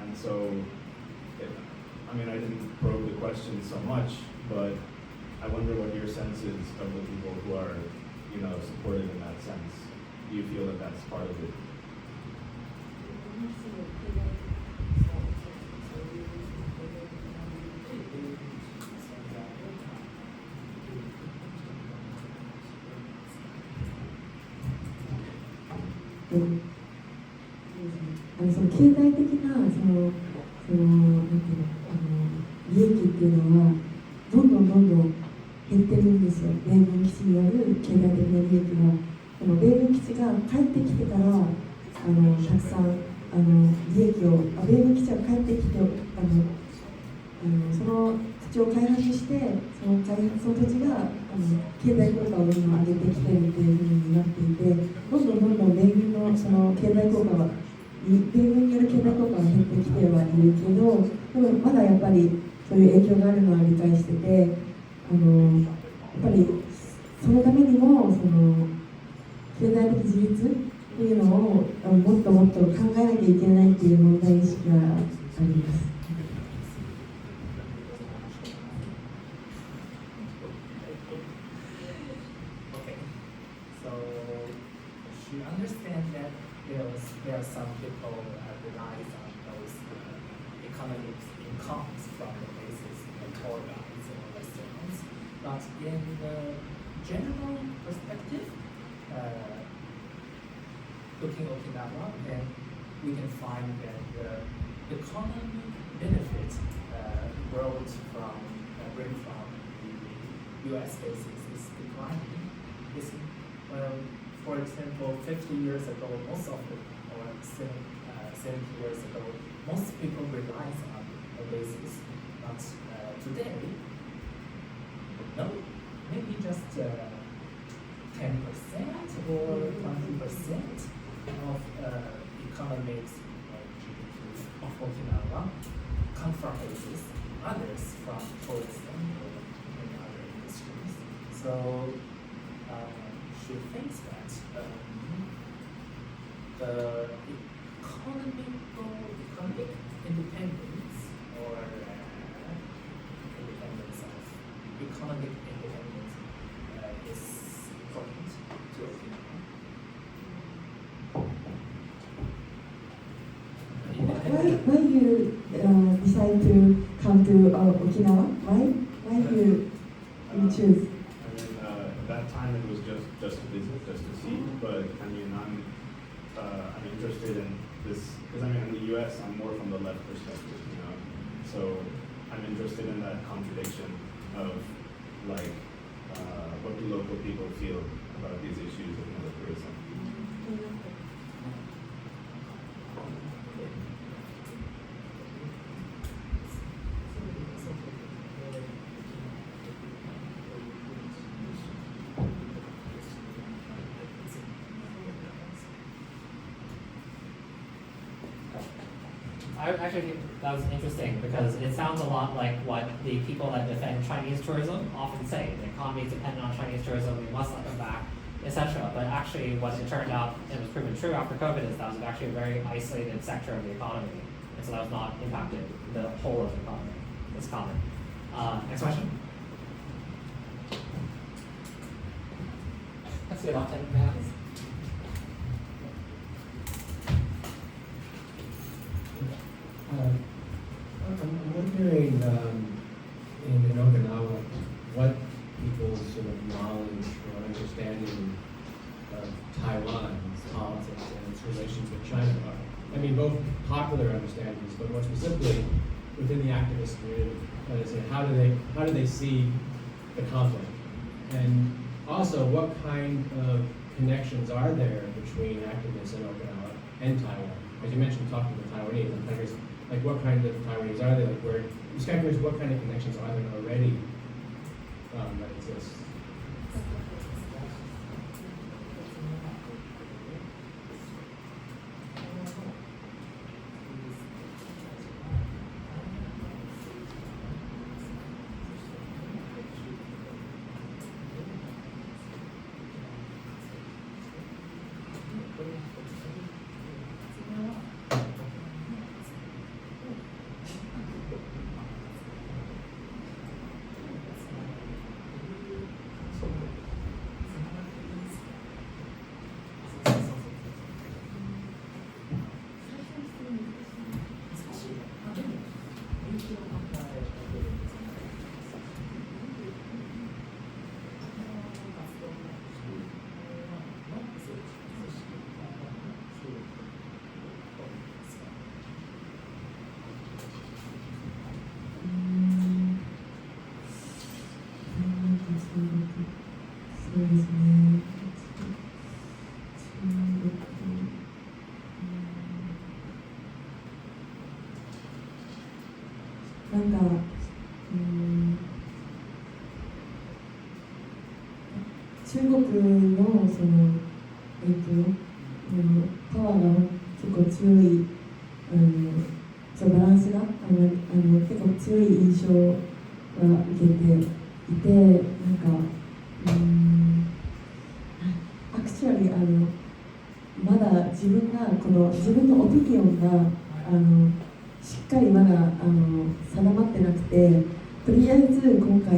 Speaker 7: And so, I didn't probe the question so much, but I wonder what your sense is of the people who are, supported in that sense. Do you feel that that's part of it?
Speaker 3: So その経済的ななんていうの利益っていうのはどんどん減ってるんですよ。米軍基地による経済的な利益が、でも米軍基地が帰ってきてからたくさん利益を米軍基地が帰ってきてその土地を開発してその土地が経済効果をどんどん上げてきてるっていうふうになっていて、どんどん米軍のその経済効果は米軍による経済効果が減ってきてはいるけど、でもまだやっぱりそういう影響があるのは理解してて、やっぱりそのためにもその経済的自立っていうのをもっともっと考えなきゃいけないっていう問題意識はあります。
Speaker 4: Okay, so she understands that there are some people relies on those economic incomes from the places like tour guides or restaurants, but in the general perspective, looking at Okinawa, then we can find that the economic benefit brought from the U.S. bases is declining. For example, 50 years ago, or 70 years ago, most people relies on the basis, but today, no, maybe just 10% or 20% of economics GDP of Okinawa come from bases, others from tourism or any other industries. So she thinks that the economic independence or independence of economic independence is important to Okinawa.
Speaker 3: Why you decide to come to Okinawa? Why you choose?
Speaker 7: I mean, at that time it was just to visit, just to see. But I mean, I'm interested in this because I mean, in the U.S. I'm more from the left perspective, you know. So I'm interested in that contradiction of like what do local people feel about these issues of militarism.
Speaker 1: I actually think that was interesting because it sounds a lot like what the people that defend Chinese tourism often say. The economy is dependent on Chinese tourism, we must let them back, etc. But actually what it turned out, and was proven true after COVID, is that was actually a very isolated sector of the economy. And so that was not impacted the whole of the economy. It's common. Next question. Let's see about 10 minutes.
Speaker 8: I'm wondering in Okinawa what people's sort of knowledge or understanding of Taiwan's politics and its relations with China are. I mean, both popular understandings, but more specifically within the activist community. How do they see the conflict? And also, what kind of connections are there between activists in Okinawa and Taiwan? As you mentioned, talking to Taiwanese, I'm curious, like what kind of Taiwanese are they? Like where, just kind of curious, what kind of connections are there already that exist?
Speaker 3: servicemen, なんか、中国のそのパワーが結構強い、そうバランスが結構強い印象は受けていて、なんかアクチュアリまだ自分のオピニオンがしっかりまだ定まってなくて、とりあえず今回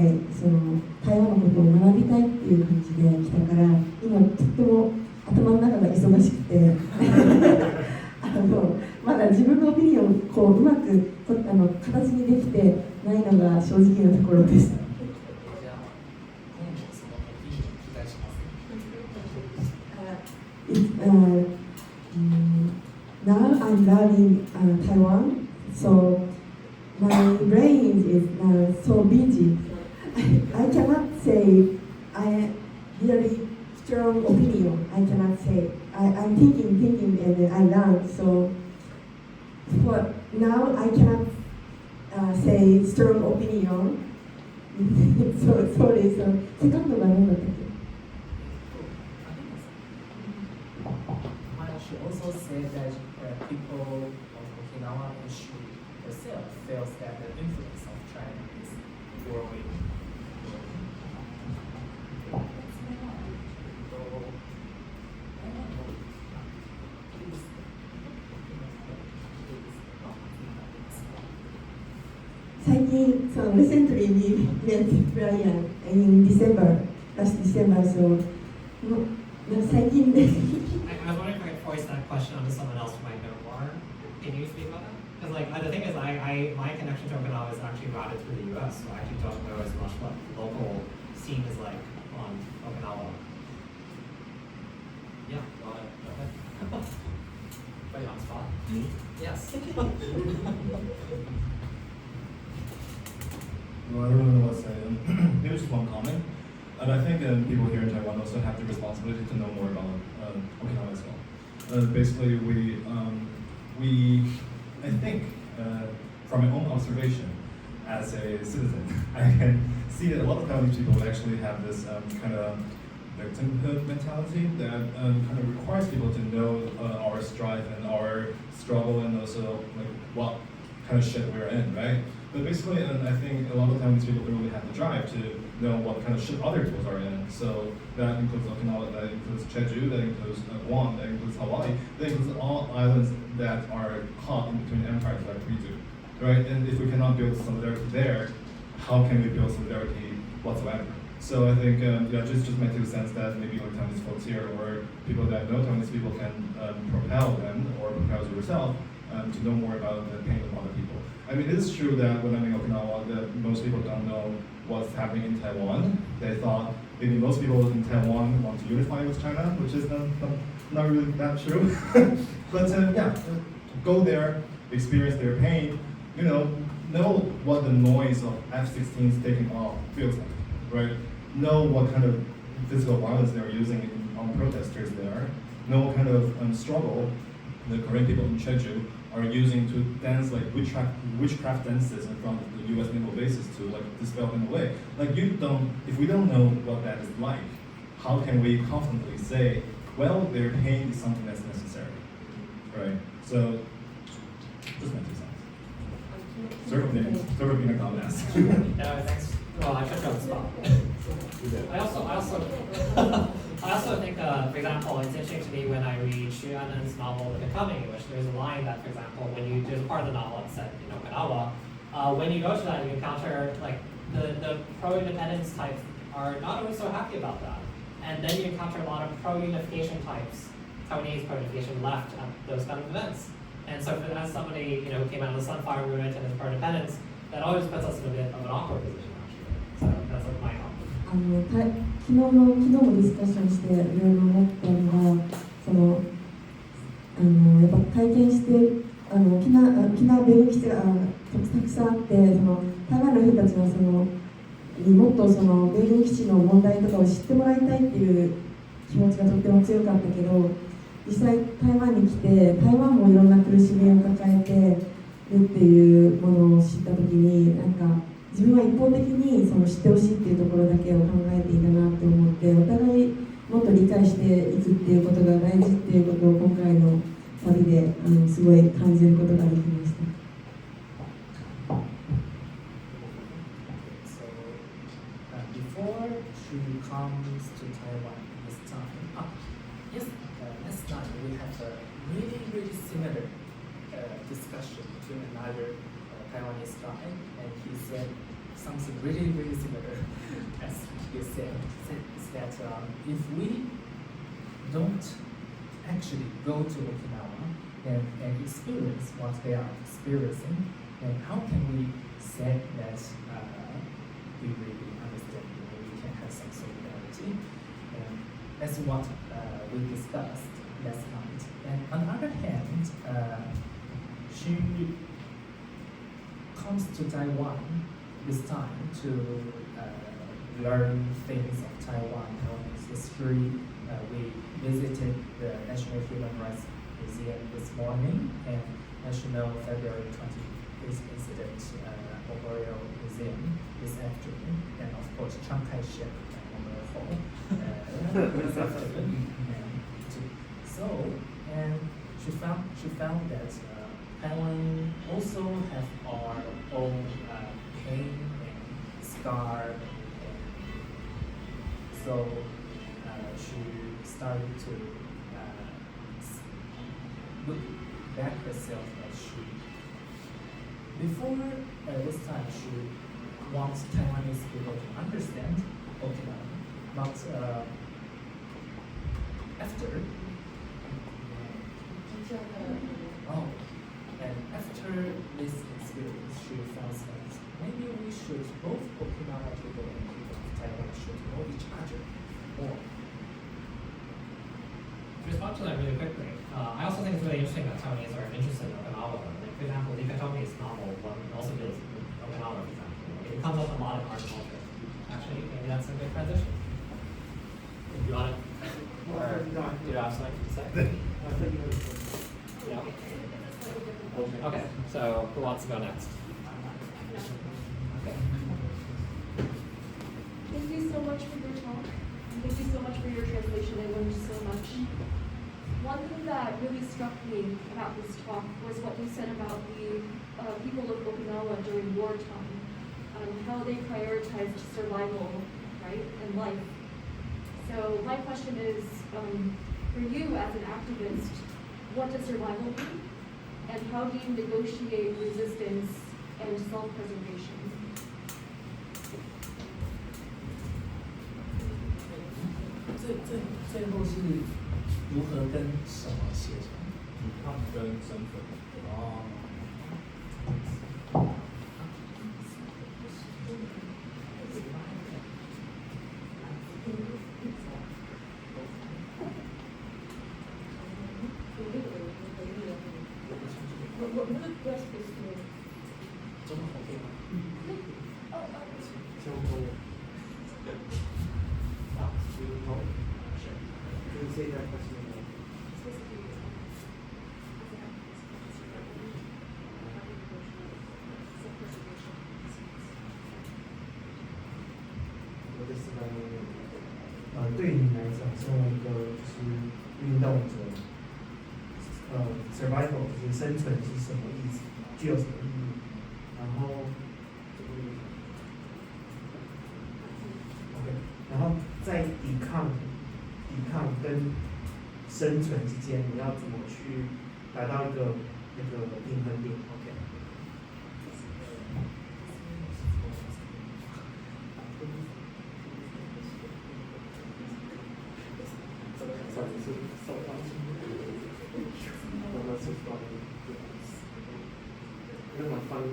Speaker 3: 台湾のことを学びたいっていう感じで来たから、今とっても頭の中が忙しくてまだ自分のオピニオンをうまく形にできてないのが正直なところです。
Speaker 4: じゃあ今後そのオピニオン期待します。
Speaker 3: Now I'm learning Taiwan, so my brain is so busy. I cannot say I really strong opinion. I cannot say I'm thinking, and I learn. So for now, I cannot say strong opinion. So sorry. So second one, what
Speaker 4: I should also say that people of Okinawa should themselves feel that the influence of China is growing.
Speaker 3: Recently we met Brian in last December. So 最近で
Speaker 1: I was wondering if I could voice that question onto someone else who might know more. Can you speak about that? Because the thing is, my connection to Okinawa is actually routed through the U.S., so I actually don't know as much what the local scene is like on Okinawa. Yeah, go ahead. Put you on the spot. Yes.
Speaker 9: Well, I don't really know what to say. Maybe just one comment. And I think people here in Taiwan also have the responsibility to know more about Okinawa as well. Basically, I think, from my own observation as a citizen, I can see that a lot of Taiwanese people actually have this kind of victimhood mentality that kind of requires people to know our strife and our struggle, and also like what kind of shit we're in, right? But basically, I think a lot of times people don't really have the drive to know what kind of shit other peoples are in. So that includes Okinawa, that includes Jeju, that includes Guam, that includes Hawaii, that includes all islands that are caught in between empires like we do, right? And if we cannot build solidarity there, how can we build solidarity whatsoever? So I think, just my 2 cents that maybe like Taiwanese folks here or people that know Taiwanese people can propel them or propel yourself to know more about the pain of other people. I mean, it is true that when I'm in Okinawa, that most people don't know what's happening in Taiwan. They thought maybe most people in Taiwan want to unify with China, which is not really that true. But go there, experience their pain, know what the noise of F-16s taking off feels like, right? Know what kind of physical violence they're using on protesters there. Know what kind of struggle the Korean people in Jeju are using to dance like witchcraft dances in front of the U.S. naval bases to like dispel them away. Like if we don't know what that is like, how can we confidently say, well, their pain is something that's necessary, right? So, just my 2 cents. Sort of being a dumbass.
Speaker 1: No, thanks. Well, I put you on the spot. I also think, for example, it's interesting to me when I read Xu Annen's novel, The Becoming, in which there's a line that, for example, there's a part of the novel that's set in Okinawa, when you go to that, you encounter, like, the pro-independence types are not always so happy about that. And then you encounter a lot of pro-unification types, Taiwanese pro-unification left at those kind of events. And so as somebody, who came out of the Sunflower Movement and is pro-independence, that always puts us in a bit of an awkward position, actually. So that's like my comment.
Speaker 3: 昨日もディスカッションしていろいろ思ったのが、やっぱ体験して沖縄米軍基地がたくさんあって、台湾の人たちはもっと米軍基地の問題とかを知ってもらいたいっていう気持ちがとっても強かったけど、実際台湾に来て台湾もいろんな苦しみを抱えてるっていうものを知った時に、なんか自分は一方的に知ってほしいっていうところだけを考えていたなって思って、お互いもっと理解していくっていうことが大事っていうことを今回の旅ですごい感じることができました。
Speaker 4: Taiwan this time. Yes, last night we had a really similar discussion between another Taiwanese guy, and he said something really similar. As he said, is that if we don't actually go to Okinawa and experience what they are experiencing, then how can we say that we really understand, we can have some solidarity? And that's what we discussed last night. And on the other hand, she comes to Taiwan this time to learn things of Taiwanese history. We visited the National Human Rights Museum this morning and National February 25th Incident Memorial Museum this afternoon, and of course Chiang Kai-shek Memorial Hall this afternoon. And she found that Taiwan also have our own pain and scar, and so she started to look back herself as she before this time she wants Taiwanese people to understand Okinawa, but after and after this experience, she felt that maybe we should, both Okinawa people and people of Taiwan, should know each other more.
Speaker 1: To respond to that really quickly, I also think it's really interesting that Taiwanese are interested in Okinawa. Like, for example, Depicted's novel also deals with Okinawa, for example. It comes up a lot in art and culture. Actually, maybe that's a good transition. If you want to, or do you have something to say? Yeah. Okay, so who wants to go next? Okay.
Speaker 10: Thank you so much for your talk. Thank you so much for your translation. I learned so much. One thing that really struck me about this talk was what you said about the people of Okinawa during wartime, how they prioritized survival, right, and life. So my question is, for you as an activist, what does survival mean? And how do you negotiate resistance and self-preservation?
Speaker 4: 最后是如何跟什么协调？
Speaker 7: 他们跟身份。
Speaker 4: 哦。中文 OK 吗？中文。
Speaker 5: Can you say that question again? What does survival mean?
Speaker 11: 对你来讲，身为一个就是运动者，survival 就是生存是什么意思？具有什么意义？然后，OK，然后在抵抗跟生存之间，你要怎么去达到一个那个平衡点 ？OK。
Speaker 5: 那么方面。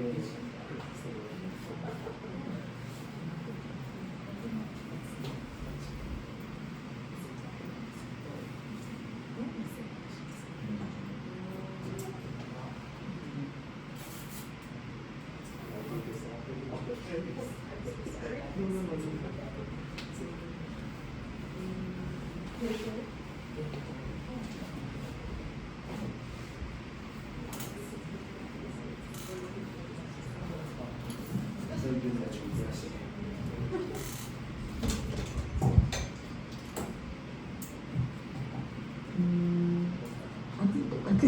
Speaker 3: アク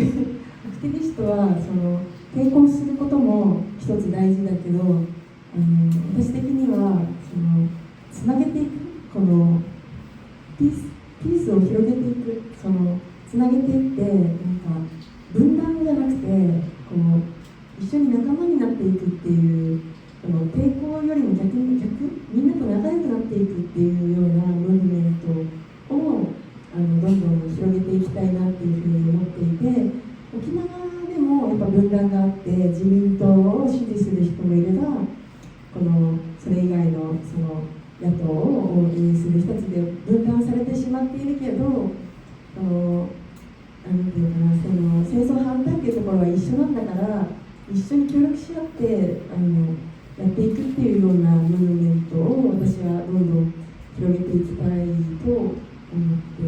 Speaker 3: ティビストはその抵抗することも一つ大事だけど、私的にはそのつなげていくこのピースを広げていく、そのつなげていって、なんか分断じゃなくてこう一緒に仲間になっていくっていう、この抵抗よりも逆みんなと仲良くなっていくっていうようなムーブメントをどんどん広げていきたいなっていうふうに思っていて、沖縄でもやっぱ分断があって自民党を支持する人もいれば、それ以外のその野党を応援する人たちで分断されてしまっているけど、なんていうかな、その戦争反対っていうところは一緒なんだから、一緒に協力し合ってやっていくっていうようなムーブメントを私はどんどん広げていきたいと思って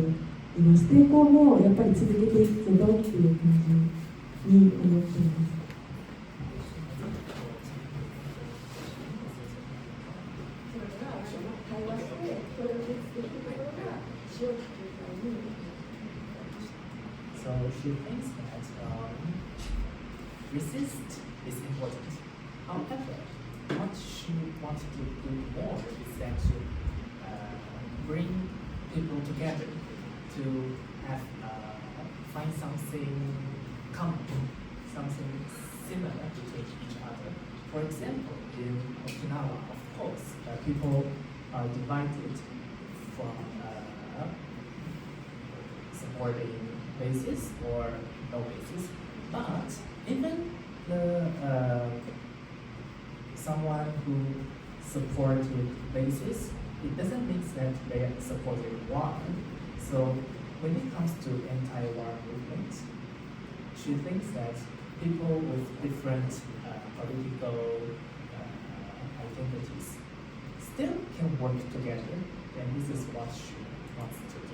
Speaker 3: います。抵抗もやっぱり続けていくけどっていう感じに思っています。
Speaker 4: So she thinks that resist is important. However, what she wants to do more is that to bring people together to have find something common, something similar between each other. For example, in Okinawa, of course, people are divided from supporting basis or no basis, but even someone who supported basis, it doesn't mean that they are supporting one. So when it comes to anti-war movement, she thinks that people with different political identities still can work together, and this is what she wants to do.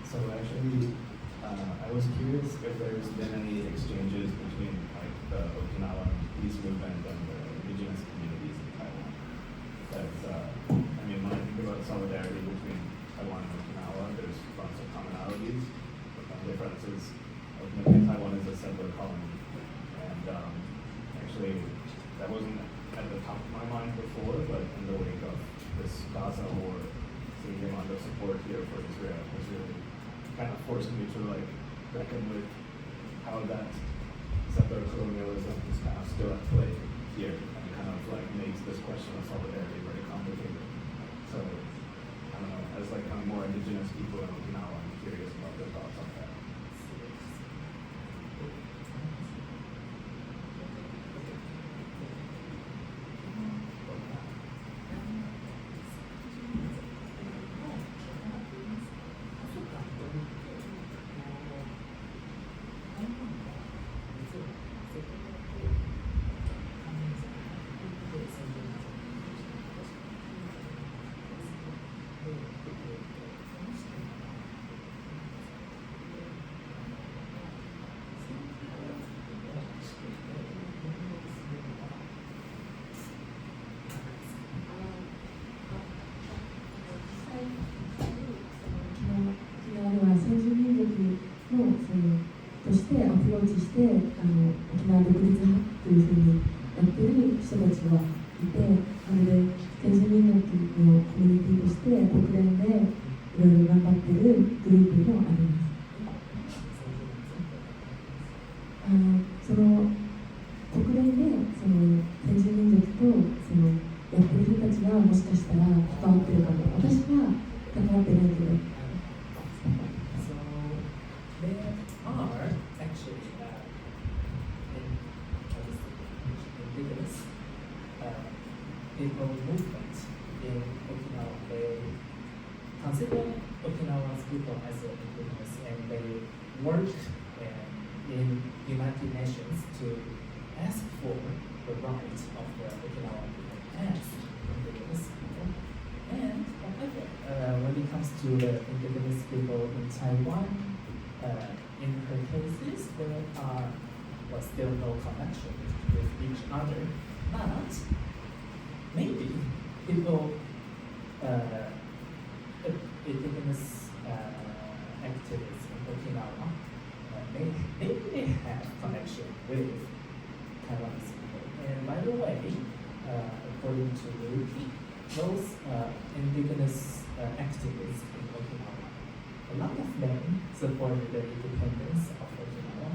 Speaker 7: So actually, I was curious if there's been any exchanges between like the Okinawan peace movement and the indigenous communities in Taiwan. That's, I mean, when I think about solidarity between Taiwan and Okinawa, there's lots of commonalities, but differences. Ultimately, Taiwan is a settler colony, and actually, that wasn't at the top of my mind before, but in the wake of this Gaza war, seeing the amount of support here for Israel has really kind of forced me to like reckon with how that settler colonialism is kind of still at play here, and it kind of like makes this question of solidarity very complicated. So, I don't know, as like kind of more indigenous people in Okinawa, I'm curious about their thoughts on that.
Speaker 4: People movement in Okinawa. They consider Okinawans people as indigenous, and they work in United Nations to ask for the rights of the Okinawan people as indigenous people. And however, when it comes to the indigenous people in Taiwan, in her cases, there are still no connection with each other, but maybe people, indigenous activists in Okinawa, maybe they have connection with Taiwanese people. to repeat those indigenous activists in Okinawa. A lot of them supported the independence of Okinawa.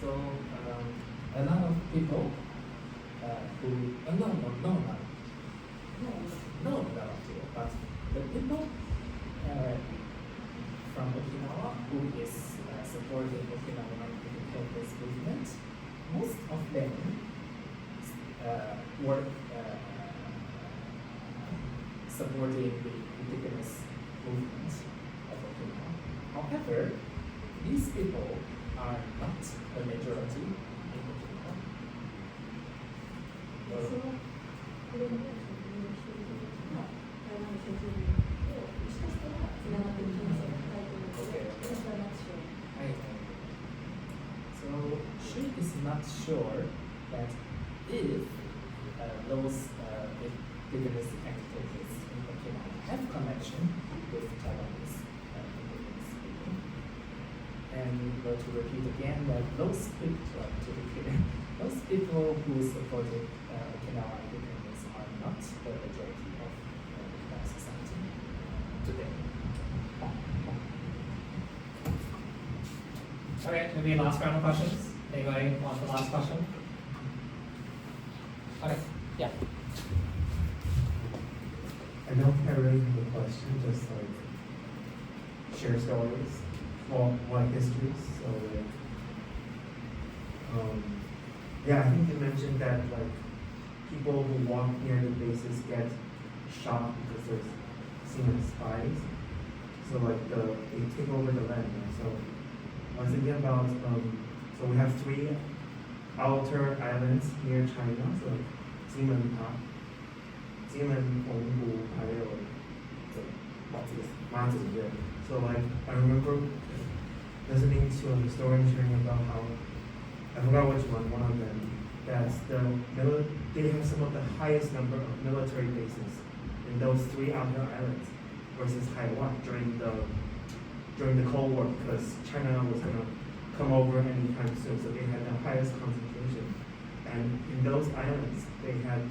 Speaker 4: So a lot of people who not a lot of people, but the people from Okinawa who is supporting Okinawan independence movement, most of them were supporting the indigenous movement of Okinawa. However, these people are not the majority in Okinawa. So she is not sure that if those indigenous activities in Okinawa have connection with Taiwanese indigenous people. And to repeat again that those people who supported Okinawa independence are not the majority of the society today.
Speaker 1: Okay, maybe last round of questions. Anybody want the last question? Okay, yeah.
Speaker 5: I don't really have a question, just like share stories, like histories. So yeah, I think you mentioned that like people who walk near the bases get shot because there's semen spies. So like they take over the land. So I was thinking about so we have 3 outer islands near China. So like Ximen, Hongbu, 还有 So like I remember listening to a historian sharing about how, I forgot which one of them, that they have some of the highest number of military bases in those 3 outer islands versus Taiwan during the Cold War, because China was gonna come over anytime soon, so they had the highest concentration. And in those islands, they had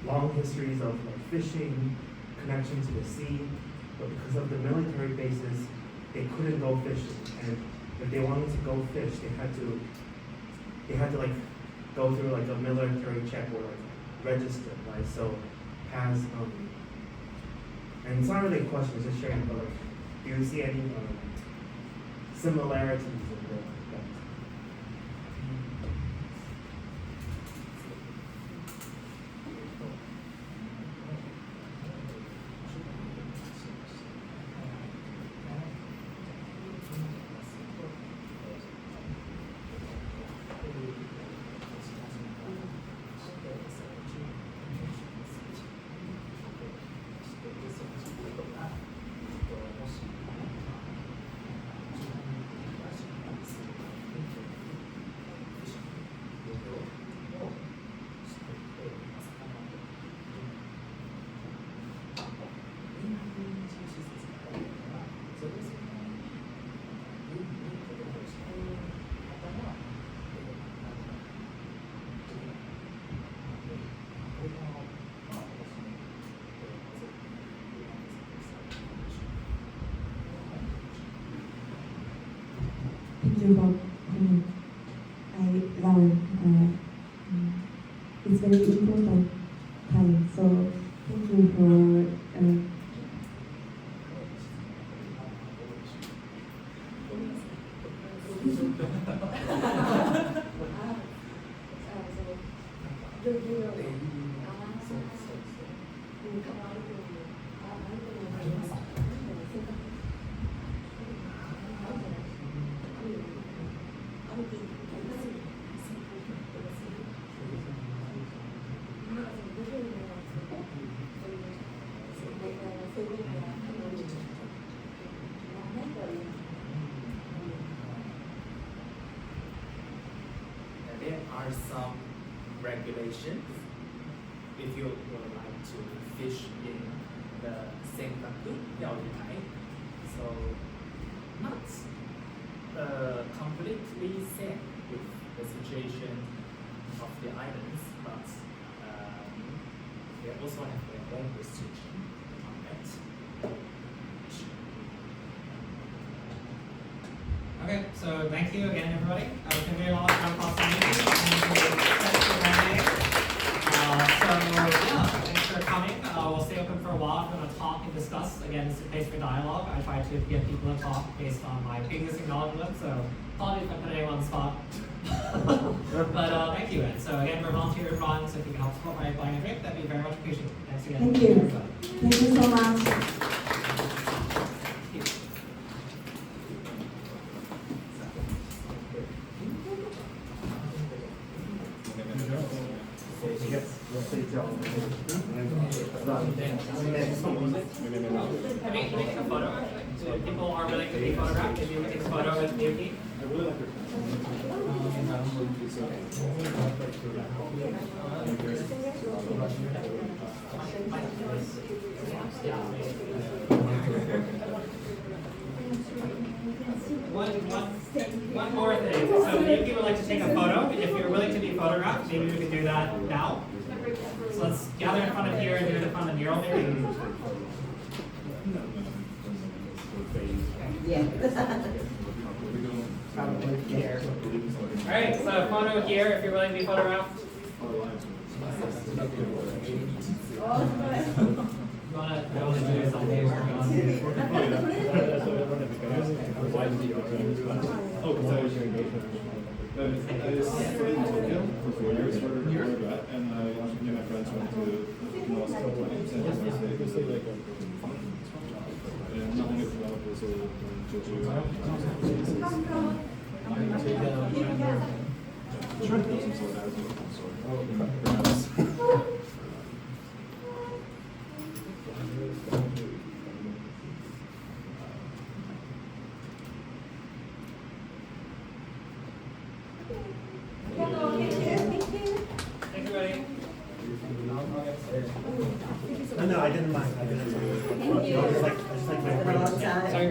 Speaker 5: long histories of like fishing, connection to the sea, but because of the military bases, they couldn't go fishing. And if they wanted to go fish, they had to like go through like a military check or like register, right? So has and it's not really a question, it's just sharing, but like, do you see any similarities in the
Speaker 3: Thank you for coming. I learned it's very important time. So thank you for
Speaker 4: There are some regulations if you would like to fish in the same country, so not completely same with the situation of the islands, but they also have their own restriction on that.
Speaker 1: Okay, so thank you again, everybody. Can we all come across the meeting? Thanks for attending. Thanks for coming. We'll stay open for a while. We're going to talk and discuss. Again, it's a place for dialogue. I try to get people to talk based on my pre-existing knowledge of them, so apologies if I put anyone on the spot. But thank you, and so again, we're volunteer run, so if you can help support by buying a drink, that'd be very much appreciated. Thanks again.
Speaker 3: Thank you.
Speaker 1: Everybody.
Speaker 3: Thank you so much.
Speaker 1: Can we take a photo? If people are willing to be photographed, maybe we can take a photo with Yuki. One more thing. So if you would like to take a photo, if you're willing to be photographed, maybe we can do that now. So let's gather in front of here and do it in front of the mural maybe. Alright, so photo here if you're willing to be photographed. You wanna do something
Speaker 9: I studied in Tokyo for 4 years for undergrad, and me and my friends went to Okinawa several times, and it was like a fun. And nothing is developed also in Jeju. Sure, it doesn't sort out. Sorry.
Speaker 11: No, I didn't mind. I didn't mind.
Speaker 3: Thank you.
Speaker 11: I just like my friends.
Speaker 3: Sorry.